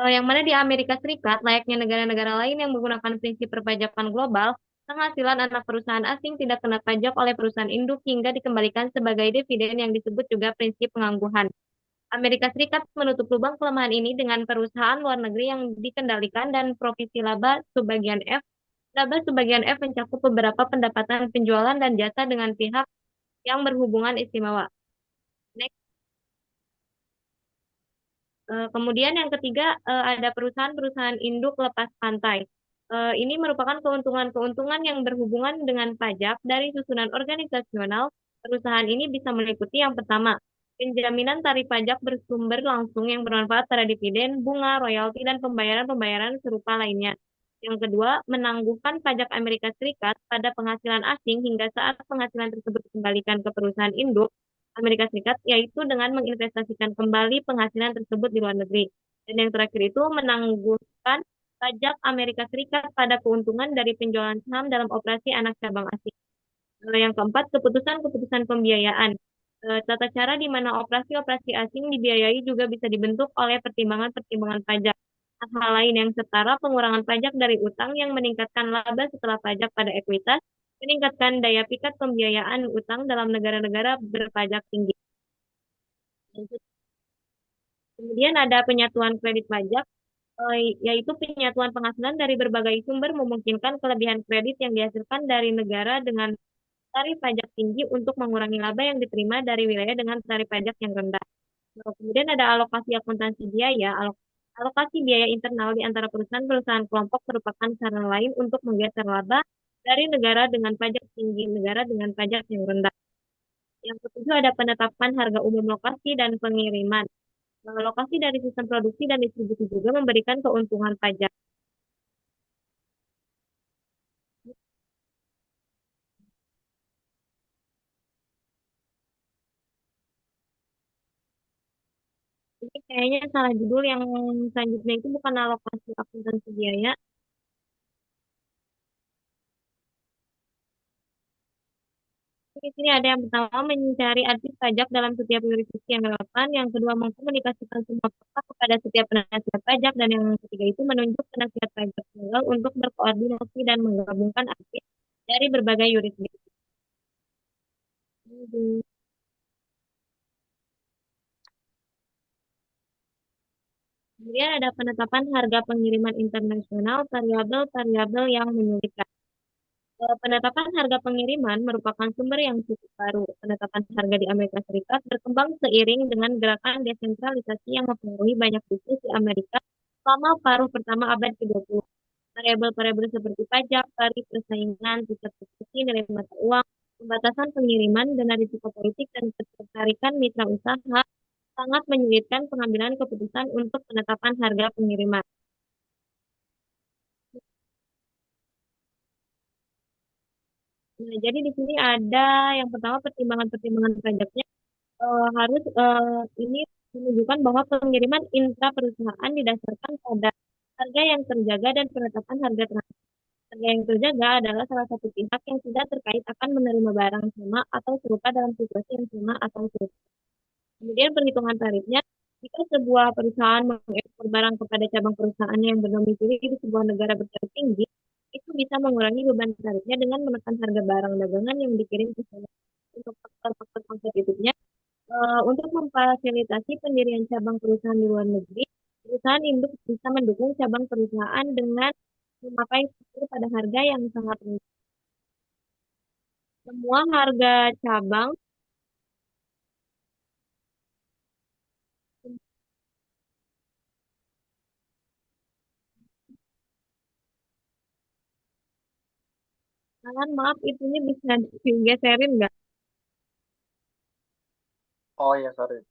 Speaker 6: yang mana di Amerika Serikat, layaknya negara-negara lain yang menggunakan prinsip perpajakan global, penghasilan anak perusahaan asing tidak kena pajak oleh perusahaan induk hingga dikembalikan sebagai dividen yang disebut juga prinsip pengangguhan. Amerika Serikat menutup lubang kelemahan ini dengan perusahaan luar negeri yang dikendalikan dan provisi laba subbagian F. Laba subbagian F mencakup beberapa pendapatan penjualan dan jasa dengan pihak yang berhubungan istimewa. Next. Kemudian yang ketiga ada perusahaan-perusahaan induk lepas pantai. Ini merupakan keuntungan-keuntungan yang berhubungan dengan pajak dari susunan organisasional. Perusahaan ini bisa meliputi yang pertama, penjaminan tarif pajak bersumber langsung yang bermanfaat pada dividen, bunga, royalti, dan pembayaran-pembayaran serupa lainnya. Yang kedua, menangguhkan pajak Amerika Serikat pada penghasilan asing hingga saat penghasilan tersebut dikembalikan ke perusahaan induk Amerika Serikat, yaitu dengan menginvestasikan kembali penghasilan tersebut di luar negeri. Dan yang terakhir itu menangguhkan pajak Amerika Serikat pada keuntungan dari penjualan saham dalam operasi anak cabang asing. Yang keempat, keputusan-keputusan pembiayaan. Tata cara di mana operasi-operasi asing dibiayai juga bisa dibentuk oleh pertimbangan-pertimbangan pajak. Hal lain yang setara, pengurangan pajak dari utang yang meningkatkan laba setelah pajak pada ekuitas, meningkatkan daya pikat pembiayaan utang dalam negara-negara berpajak tinggi. Kemudian ada penyatuan kredit pajak, yaitu penyatuan penghasilan dari berbagai sumber memungkinkan kelebihan kredit yang dihasilkan dari negara dengan tarif pajak tinggi untuk mengurangi laba yang diterima dari wilayah dengan tarif pajak yang rendah. Kemudian ada alokasi akuntansi biaya. Alokasi biaya internal di antara perusahaan-perusahaan kelompok merupakan cara lain untuk menggeser laba dari negara dengan pajak tinggi negara dengan pajak yang rendah. Yang ketujuh ada penetapan harga umum lokasi dan pengiriman. Lokasi dari sistem produksi dan distribusi juga memberikan keuntungan pajak. Ini kayaknya salah judul, yang selanjutnya itu bukan alokasi akuntansi biaya. Di sini ada yang pertama, mencari arti pajak dalam setiap jurisdiksi yang relevan. Yang kedua, mengkomunikasikan semua fakta kepada setiap penasihat pajak. Dan yang ketiga itu menunjuk penasihat pajak tunggal untuk berkoordinasi dan menggabungkan arti dari berbagai jurisdiksi. Kemudian ada penetapan harga pengiriman internasional, variabel-variabel yang menyulitkan. Penetapan harga pengiriman merupakan sumber yang cukup baru. Penetapan harga di Amerika Serikat berkembang seiring dengan gerakan desentralisasi yang mempengaruhi banyak bisnis di Amerika selama paruh pertama abad ke-20. Variabel-variabel seperti pajak, tarif persaingan, tingkat produksi, nilai mata uang, pembatasan pengiriman, dana risiko politik, dan ketertarikan mitra usaha sangat menyulitkan pengambilan keputusan untuk penetapan harga pengiriman. Nah, jadi di sini ada yang pertama, pertimbangan-pertimbangan pajaknya harus ini menunjukkan bahwa pengiriman intra perusahaan didasarkan pada harga yang terjaga dan penetapan harga transfer. Harga yang terjaga adalah salah satu pihak yang tidak terkait akan menerima barang sama atau serupa dalam situasi yang sama atau serupa. Kemudian perhitungan tarifnya, jika sebuah perusahaan mengekspor barang kepada cabang perusahaan yang berdomisili di sebuah negara bertarif tinggi, itu bisa mengurangi beban tarifnya dengan menekan harga barang dagangan yang dikirim ke sana. Untuk faktor-faktor kompetitifnya, untuk memfasilitasi pendirian cabang perusahaan di luar negeri, perusahaan induk bisa mendukung cabang perusahaan dengan memakai struktur pada harga yang sangat rendah. Semua harga cabang maaf, itunya bisa digeserin nggak?
Speaker 1: Oh ya, sorry.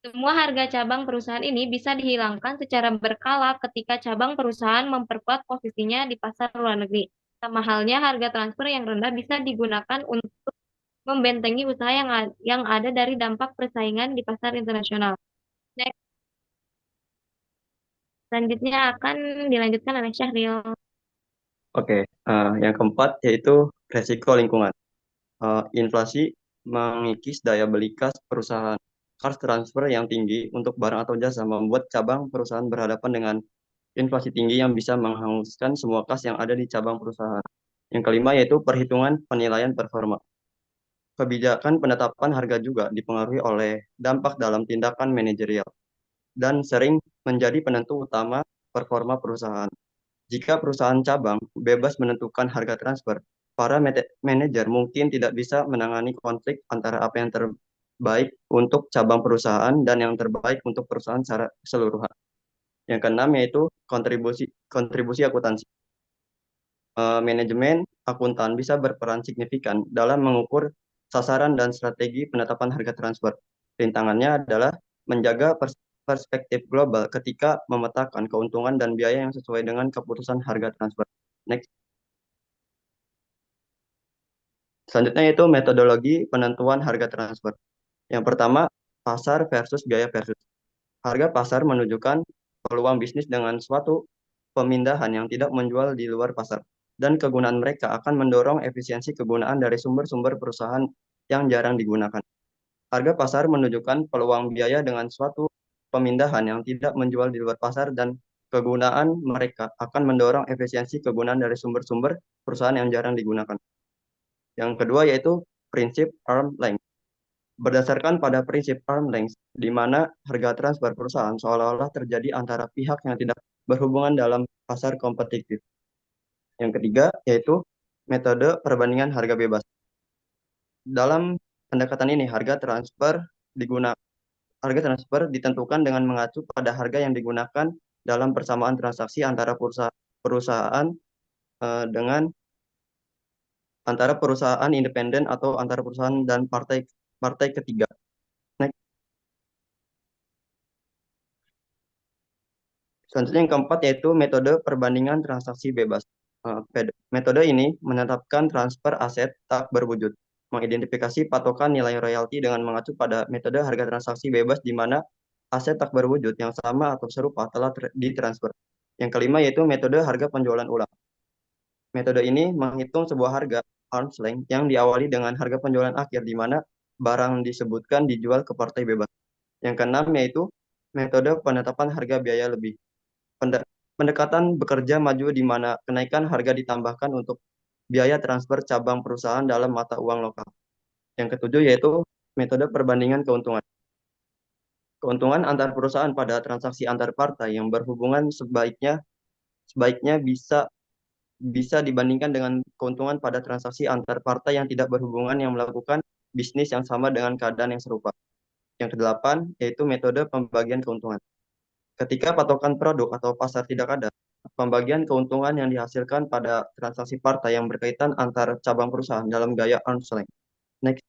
Speaker 6: Semua harga cabang perusahaan ini bisa dihilangkan secara berkala ketika cabang perusahaan memperkuat posisinya di pasar luar negeri. Sama halnya, harga transfer yang rendah bisa digunakan untuk membentengi usaha yang ada dari dampak persaingan di pasar internasional. Next, selanjutnya akan dilanjutkan oleh Syahril.
Speaker 5: Oke, yang keempat yaitu resiko lingkungan. Inflasi mengikis daya beli kas perusahaan. Cost transfer yang tinggi untuk barang atau jasa membuat cabang perusahaan berhadapan dengan inflasi tinggi yang bisa menghanguskan semua kas yang ada di cabang perusahaan. Yang kelima yaitu perhitungan penilaian performa. Kebijakan penetapan harga juga dipengaruhi oleh dampak dalam tindakan manajerial dan sering menjadi penentu utama performa perusahaan. Jika perusahaan cabang bebas menentukan harga transfer, para manajer mungkin tidak bisa menangani konflik antara apa yang terbaik untuk cabang perusahaan dan yang terbaik untuk perusahaan secara keseluruhan. Yang keenam yaitu kontribusi kontribusi akuntansi. Manajemen akuntan bisa berperan signifikan dalam mengukur sasaran dan strategi penetapan harga transfer. Rintangannya adalah menjaga perspektif global ketika memetakan keuntungan dan biaya yang sesuai dengan keputusan harga transfer. Next. Selanjutnya yaitu metodologi penentuan harga transfer. Yang pertama, pasar versus biaya versus. Harga pasar menunjukkan peluang bisnis dengan suatu pemindahan yang tidak menjual di luar pasar, dan kegunaan mereka akan mendorong efisiensi kegunaan dari sumber-sumber perusahaan yang jarang digunakan. Harga pasar menunjukkan peluang biaya dengan suatu pemindahan yang tidak menjual di luar pasar, dan kegunaan mereka akan mendorong efisiensi kegunaan dari sumber-sumber perusahaan yang jarang digunakan. Yang kedua yaitu prinsip arm length. Berdasarkan pada prinsip arm length, di mana harga transfer perusahaan seolah-olah terjadi antara pihak yang tidak berhubungan dalam pasar kompetitif. Yang ketiga yaitu metode perbandingan harga bebas. Dalam pendekatan ini, harga transfer ditentukan dengan mengacu pada harga yang digunakan dalam persamaan transaksi antara perusahaan dengan antara perusahaan independen atau antara perusahaan dan partai ketiga. Next. Selanjutnya yang keempat yaitu metode perbandingan transaksi bebas. Metode ini menetapkan transfer aset tak berwujud, mengidentifikasi patokan nilai royalti dengan mengacu pada metode harga transaksi bebas di mana aset tak berwujud yang sama atau serupa telah ditransfer. Yang kelima yaitu metode harga penjualan ulang. Metode ini menghitung sebuah harga arm's length yang diawali dengan harga penjualan akhir di mana barang disebutkan dijual ke partai bebas. Yang keenam yaitu metode penetapan harga biaya lebih. Pendekatan bekerja maju di mana kenaikan harga ditambahkan untuk biaya transfer cabang perusahaan dalam mata uang lokal. Yang ketujuh yaitu metode perbandingan keuntungan. Keuntungan antar perusahaan pada transaksi antar partai yang berhubungan sebaiknya bisa dibandingkan dengan keuntungan pada transaksi antar partai yang tidak berhubungan yang melakukan bisnis yang sama dengan keadaan yang serupa. Yang kedelapan yaitu metode pembagian keuntungan. Ketika patokan produk atau pasar tidak ada, pembagian keuntungan yang dihasilkan pada transaksi partai yang berkaitan antar cabang perusahaan dalam gaya arm's length. Next.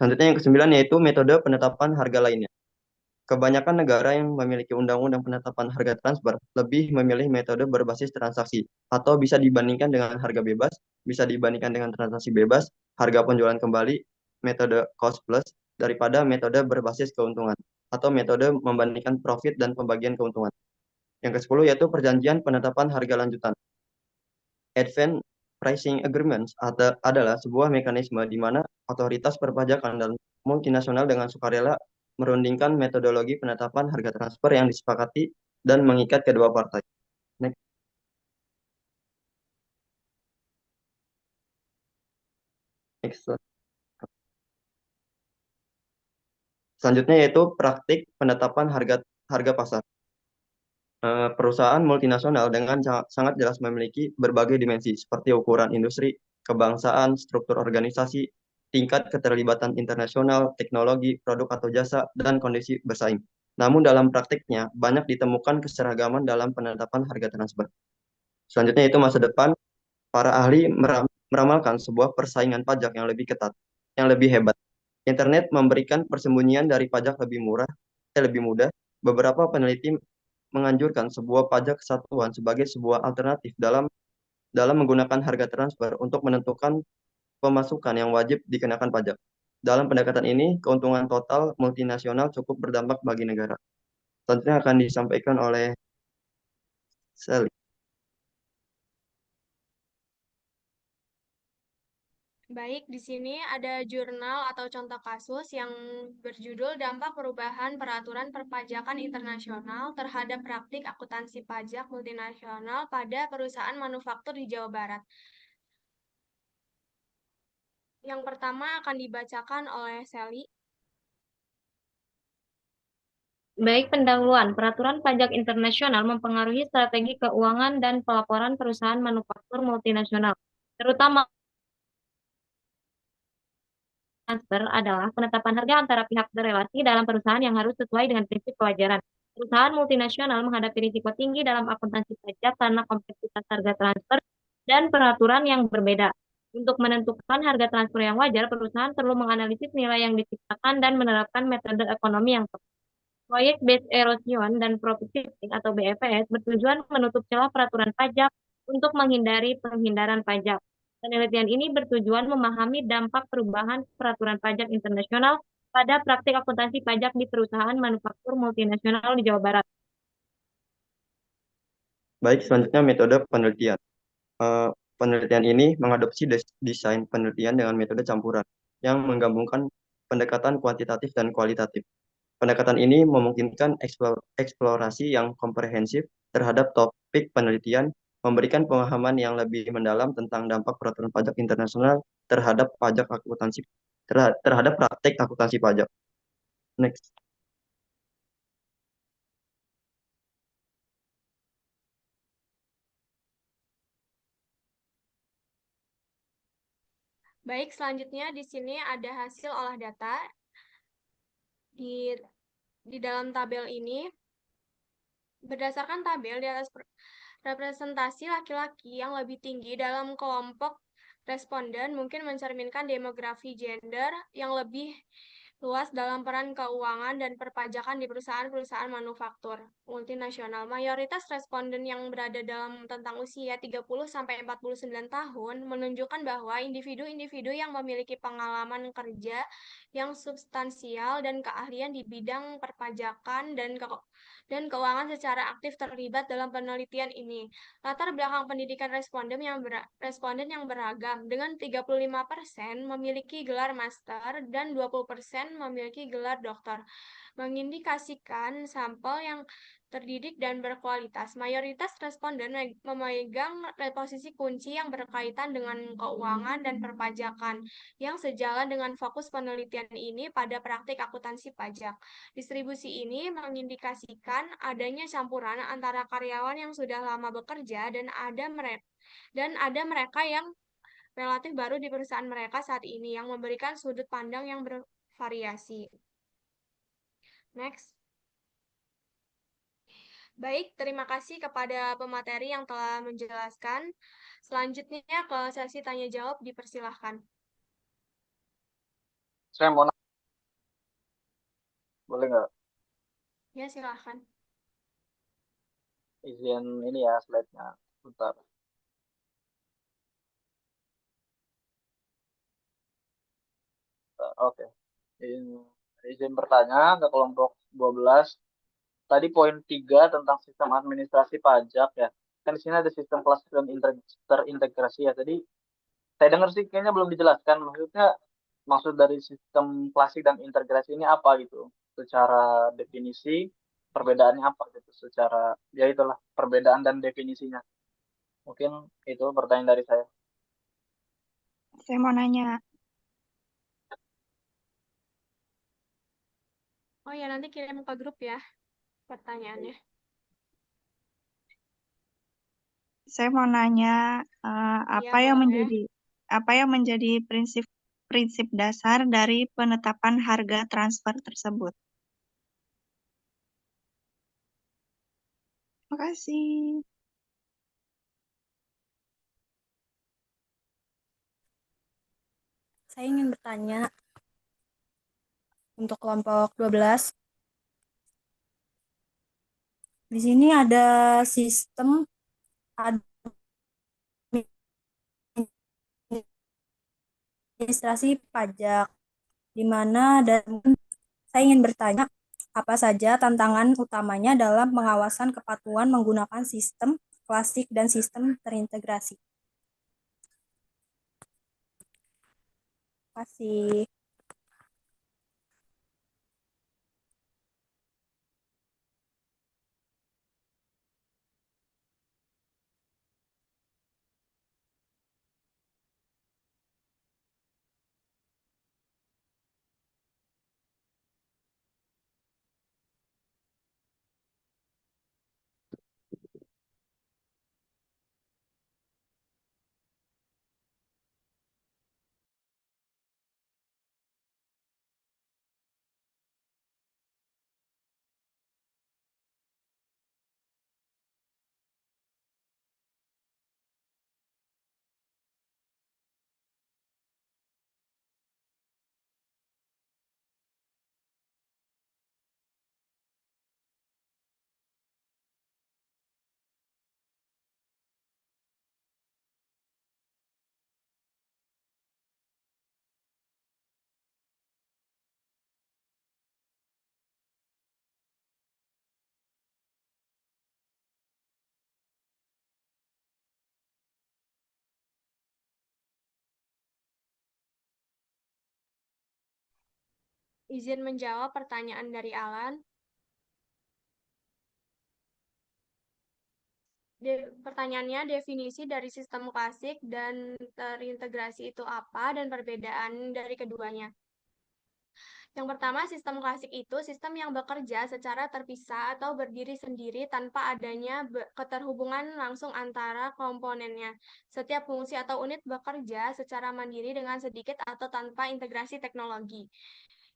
Speaker 5: Selanjutnya yang kesembilan yaitu metode penetapan harga lainnya. Kebanyakan negara yang memiliki undang-undang penetapan harga transfer lebih memilih metode berbasis transaksi atau bisa dibandingkan dengan harga bebas, bisa dibandingkan dengan transaksi bebas, harga penjualan kembali, metode cost plus, daripada metode berbasis keuntungan atau metode membandingkan profit dan pembagian keuntungan. Yang ke-10 yaitu perjanjian penetapan harga lanjutan. Advance Pricing Agreements adalah sebuah mekanisme di mana otoritas perpajakan dan multinasional dengan sukarela merundingkan metodologi penetapan harga transfer yang disepakati dan mengikat kedua partai. Next. Next. Selanjutnya yaitu praktik penetapan harga pasar. Perusahaan multinasional dengan sangat jelas memiliki berbagai dimensi seperti ukuran industri, kebangsaan, struktur organisasi, tingkat keterlibatan internasional, teknologi, produk atau jasa, dan kondisi bersaing. Namun dalam praktiknya banyak ditemukan keseragaman dalam penetapan harga transfer. Selanjutnya itu masa depan, para ahli meramalkan sebuah persaingan pajak yang lebih ketat, yang lebih hebat. Internet memberikan persembunyian dari pajak lebih mudah. Beberapa peneliti menganjurkan sebuah pajak kesatuan sebagai sebuah alternatif dalam menggunakan harga transfer untuk menentukan pemasukan yang wajib dikenakan pajak. Dalam pendekatan ini, keuntungan total multinasional cukup berdampak bagi negara. Selanjutnya akan disampaikan oleh Sally.
Speaker 7: Baik, di sini ada jurnal atau contoh kasus yang berjudul Dampak Perubahan Peraturan Perpajakan Internasional terhadap Praktik Akuntansi Pajak Multinasional pada Perusahaan Manufaktur di Jawa Barat. Yang pertama akan dibacakan oleh Sally.
Speaker 6: Baik, pendahuluan. Peraturan pajak internasional mempengaruhi strategi keuangan dan pelaporan perusahaan manufaktur multinasional, terutama transfer adalah penetapan harga antara pihak berelasi dalam perusahaan yang harus sesuai dengan prinsip kewajaran. Perusahaan multinasional menghadapi risiko tinggi dalam akuntansi pajak karena kompleksitas harga transfer dan peraturan yang berbeda. Untuk menentukan harga transfer yang wajar, perusahaan perlu menganalisis nilai yang diciptakan dan menerapkan metode ekonomi yang tepat. Proyek Based Erosion dan Profit Shifting atau BEPS bertujuan menutup celah peraturan pajak untuk menghindari penghindaran pajak. Penelitian ini bertujuan memahami dampak perubahan peraturan pajak internasional pada praktik akuntansi pajak di perusahaan manufaktur multinasional di Jawa Barat.
Speaker 5: Baik, selanjutnya metode penelitian. Eh, Penelitian ini mengadopsi desain penelitian dengan metode campuran yang menggabungkan pendekatan kuantitatif dan kualitatif. Pendekatan ini memungkinkan eksplorasi yang komprehensif terhadap topik penelitian, memberikan pemahaman yang lebih mendalam tentang dampak peraturan pajak internasional terhadap pajak akuntansi terhadap praktik akuntansi pajak. Next.
Speaker 7: Baik, selanjutnya di sini ada hasil olah data. Di dalam tabel ini, berdasarkan tabel di atas representasi laki-laki yang lebih tinggi dalam kelompok responden mungkin mencerminkan demografi gender yang lebih luas dalam peran keuangan dan perpajakan di perusahaan-perusahaan manufaktur multinasional. Mayoritas responden yang berada dalam tentang usia 30-49 tahun menunjukkan bahwa individu-individu yang memiliki pengalaman kerja yang substansial dan keahlian di bidang perpajakan dan keuangan secara aktif terlibat dalam penelitian ini. Latar belakang pendidikan responden yang beragam, dengan 35% memiliki gelar master dan 20% memiliki gelar doktor, mengindikasikan sampel yang terdidik dan berkualitas. Mayoritas responden memegang posisi kunci yang berkaitan dengan keuangan dan perpajakan, yang sejalan dengan fokus penelitian ini pada praktik akuntansi pajak. Distribusi ini mengindikasikan adanya campuran antara karyawan yang sudah lama bekerja dan ada mereka yang relatif baru di perusahaan mereka saat ini, yang memberikan sudut pandang yang bervariasi. Next. Baik, terima kasih kepada pemateri yang telah menjelaskan. Selanjutnya ke sesi tanya jawab, dipersilahkan.
Speaker 1: Saya mau nanya, boleh nggak
Speaker 7: Ya, silahkan.
Speaker 1: izin ini ya slide-nya. Bentar. Oke. Izin bertanya ke kelompok 12. Tadi poin 3 tentang sistem administrasi pajak ya. Kan di sini ada sistem klasik dan terintegrasi ya. Tadi saya dengar sih kayaknya belum dijelaskan. Maksudnya maksud dari sistem klasik dan integrasi ini apa gitu. Secara definisi perbedaannya apa gitu. Secara ya itulah perbedaan dan definisinya. Mungkin itu pertanyaan dari saya.
Speaker 4: Saya mau nanya,
Speaker 7: Oh ya, nanti kirim ke grup ya pertanyaannya.
Speaker 4: apa
Speaker 7: Iya,
Speaker 4: yang
Speaker 7: boleh.
Speaker 4: menjadi prinsip dasar dari penetapan harga transfer tersebut? Terima kasih.
Speaker 3: Saya ingin bertanya untuk kelompok 12. Di sini ada sistem administrasi pajak, di mana dan saya ingin bertanya apa saja tantangan utamanya dalam pengawasan kepatuhan menggunakan sistem klasik dan sistem terintegrasi. Terima kasih.
Speaker 7: izin menjawab pertanyaan dari Alan. Pertanyaannya, definisi dari sistem klasik dan terintegrasi itu apa dan perbedaan dari keduanya. Yang pertama, sistem klasik itu sistem yang bekerja secara terpisah atau berdiri sendiri tanpa adanya keterhubungan langsung antara komponennya. Setiap fungsi atau unit bekerja secara mandiri dengan sedikit atau tanpa integrasi teknologi.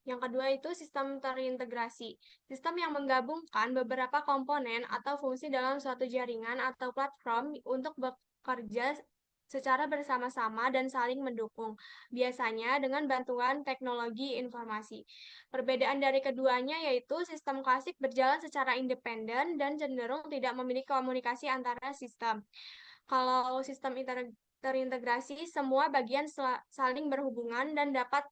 Speaker 7: Yang kedua itu sistem terintegrasi. Sistem yang menggabungkan beberapa komponen atau fungsi dalam suatu jaringan atau platform untuk bekerja secara bersama-sama dan saling mendukung, biasanya dengan bantuan teknologi informasi. Perbedaan dari keduanya yaitu sistem klasik berjalan secara independen dan cenderung tidak memiliki komunikasi antara sistem. Kalau sistem terintegrasi, semua bagian saling berhubungan dan dapat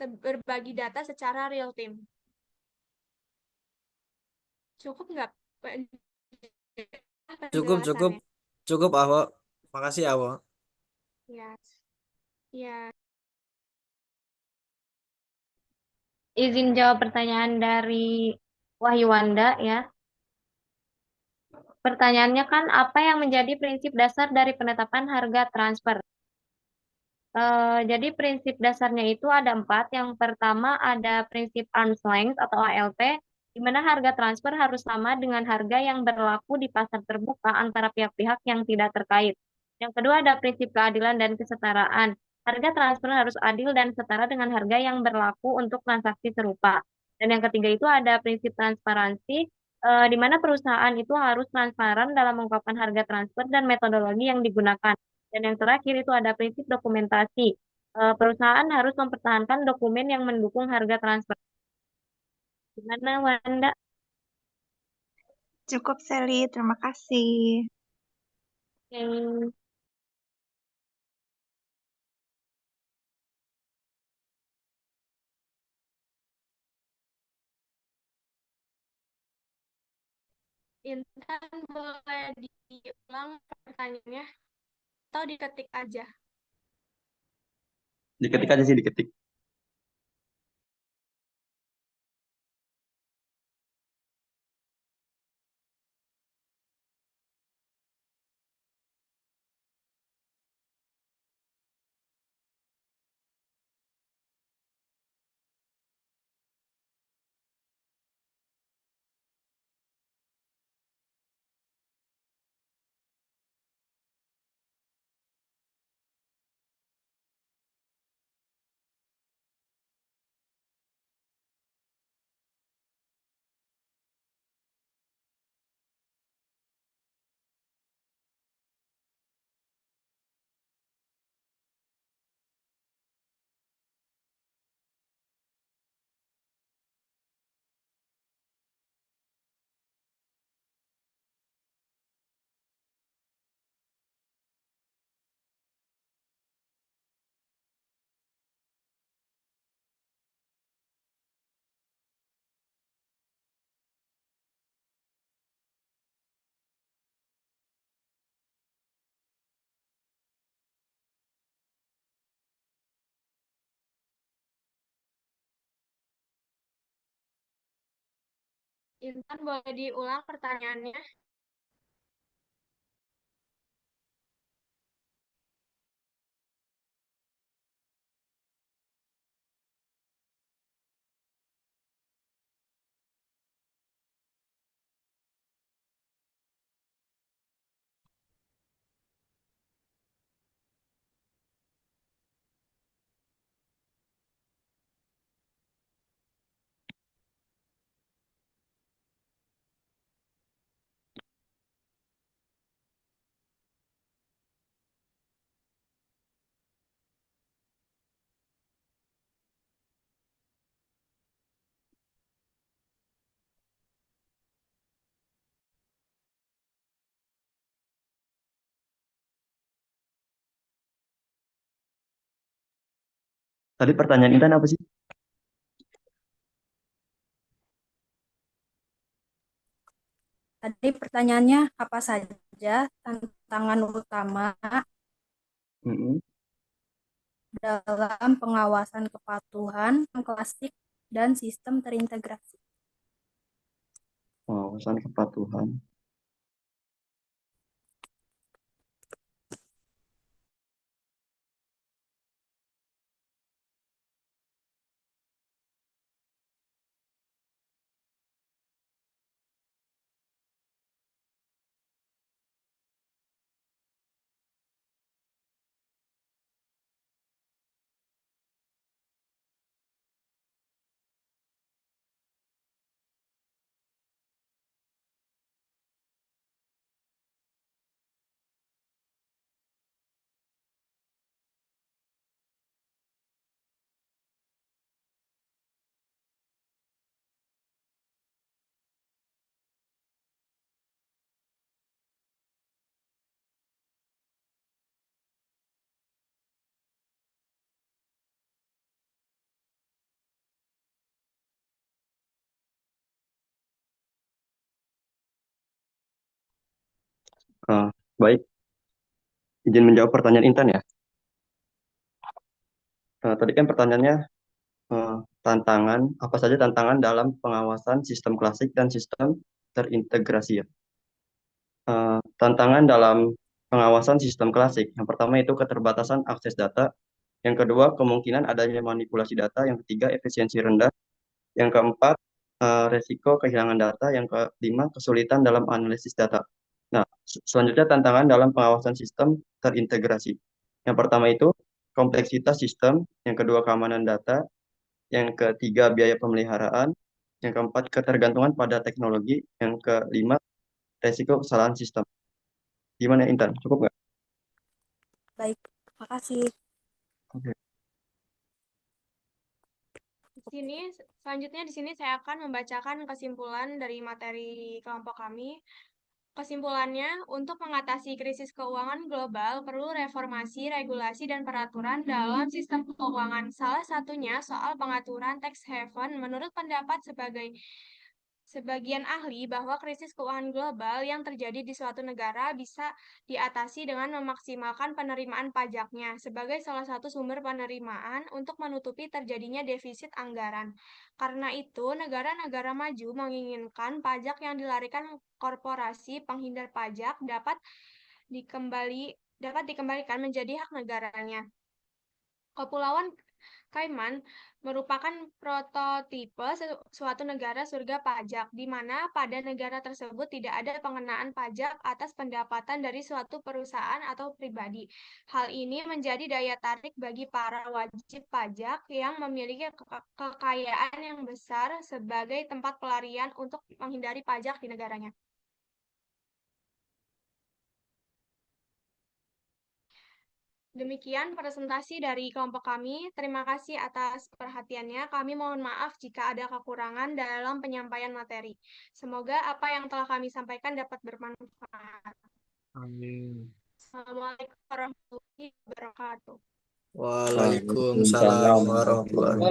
Speaker 7: berbagi data secara real time. Cukup nggak
Speaker 8: Cukup, cukup,
Speaker 7: penjelasannya?
Speaker 8: cukup, Awo. Makasih, Awo.
Speaker 7: Ya, ya.
Speaker 6: Izin jawab pertanyaan dari Wahyu Wanda ya. Pertanyaannya kan apa yang menjadi prinsip dasar dari penetapan harga transfer? Jadi prinsip dasarnya itu ada 4. Yang pertama ada prinsip arm's length atau ALT, di mana harga transfer harus sama dengan harga yang berlaku di pasar terbuka antara pihak-pihak yang tidak terkait. Yang kedua ada prinsip keadilan dan kesetaraan. Harga transfer harus adil dan setara dengan harga yang berlaku untuk transaksi serupa. Dan yang ketiga itu ada prinsip transparansi, di mana perusahaan itu harus transparan dalam mengungkapkan harga transfer dan metodologi yang digunakan. Dan yang terakhir itu ada prinsip dokumentasi. Perusahaan harus mempertahankan dokumen yang mendukung harga transfer. Gimana, Wanda?
Speaker 4: Cukup, Sally. Terima kasih.
Speaker 6: Oke.
Speaker 7: Intan boleh diulang pertanyaannya atau diketik aja?
Speaker 5: Diketik aja sih, diketik.
Speaker 7: Intan boleh diulang pertanyaannya?
Speaker 5: Tadi pertanyaan Intan apa sih?
Speaker 3: Tadi pertanyaannya apa saja tantangan utama
Speaker 5: Mm-mm.
Speaker 3: dalam pengawasan kepatuhan klasik dan sistem terintegrasi.
Speaker 5: Pengawasan kepatuhan. Baik, izin menjawab pertanyaan Intan ya. Tadi kan pertanyaannya tantangan, apa saja tantangan dalam pengawasan sistem klasik dan sistem terintegrasi ya. Tantangan dalam pengawasan sistem klasik, yang pertama itu keterbatasan akses data, yang kedua kemungkinan adanya manipulasi data, yang ketiga efisiensi rendah, yang keempat resiko kehilangan data, yang kelima kesulitan dalam analisis data. Nah, selanjutnya tantangan dalam pengawasan sistem terintegrasi. Yang pertama itu kompleksitas sistem, yang kedua keamanan data, yang ketiga biaya pemeliharaan, yang keempat ketergantungan pada teknologi, yang kelima resiko kesalahan sistem. Gimana Intan? Cukup nggak?
Speaker 3: Baik, makasih.
Speaker 5: Oke.
Speaker 7: Selanjutnya di sini saya akan membacakan kesimpulan dari materi kelompok kami. Kesimpulannya, untuk mengatasi krisis keuangan global perlu reformasi, regulasi, dan peraturan dalam sistem keuangan. Salah satunya soal pengaturan tax haven. Menurut pendapat sebagian ahli bahwa krisis keuangan global yang terjadi di suatu negara bisa diatasi dengan memaksimalkan penerimaan pajaknya sebagai salah satu sumber penerimaan untuk menutupi terjadinya defisit anggaran. Karena itu, negara-negara maju menginginkan pajak yang dilarikan korporasi penghindar pajak dapat dikembalikan menjadi hak negaranya. Kepulauan Cayman merupakan prototipe suatu negara surga pajak, di mana pada negara tersebut tidak ada pengenaan pajak atas pendapatan dari suatu perusahaan atau pribadi. Hal ini menjadi daya tarik bagi para wajib pajak yang memiliki kekayaan yang besar sebagai tempat pelarian untuk menghindari pajak di negaranya. Demikian presentasi dari kelompok kami. Terima kasih atas perhatiannya. Kami mohon maaf jika ada kekurangan dalam penyampaian materi. Semoga apa yang telah kami sampaikan dapat bermanfaat.
Speaker 8: Amin.
Speaker 7: Assalamualaikum warahmatullahi wabarakatuh.
Speaker 8: Waalaikumsalam warahmatullahi wabarakatuh.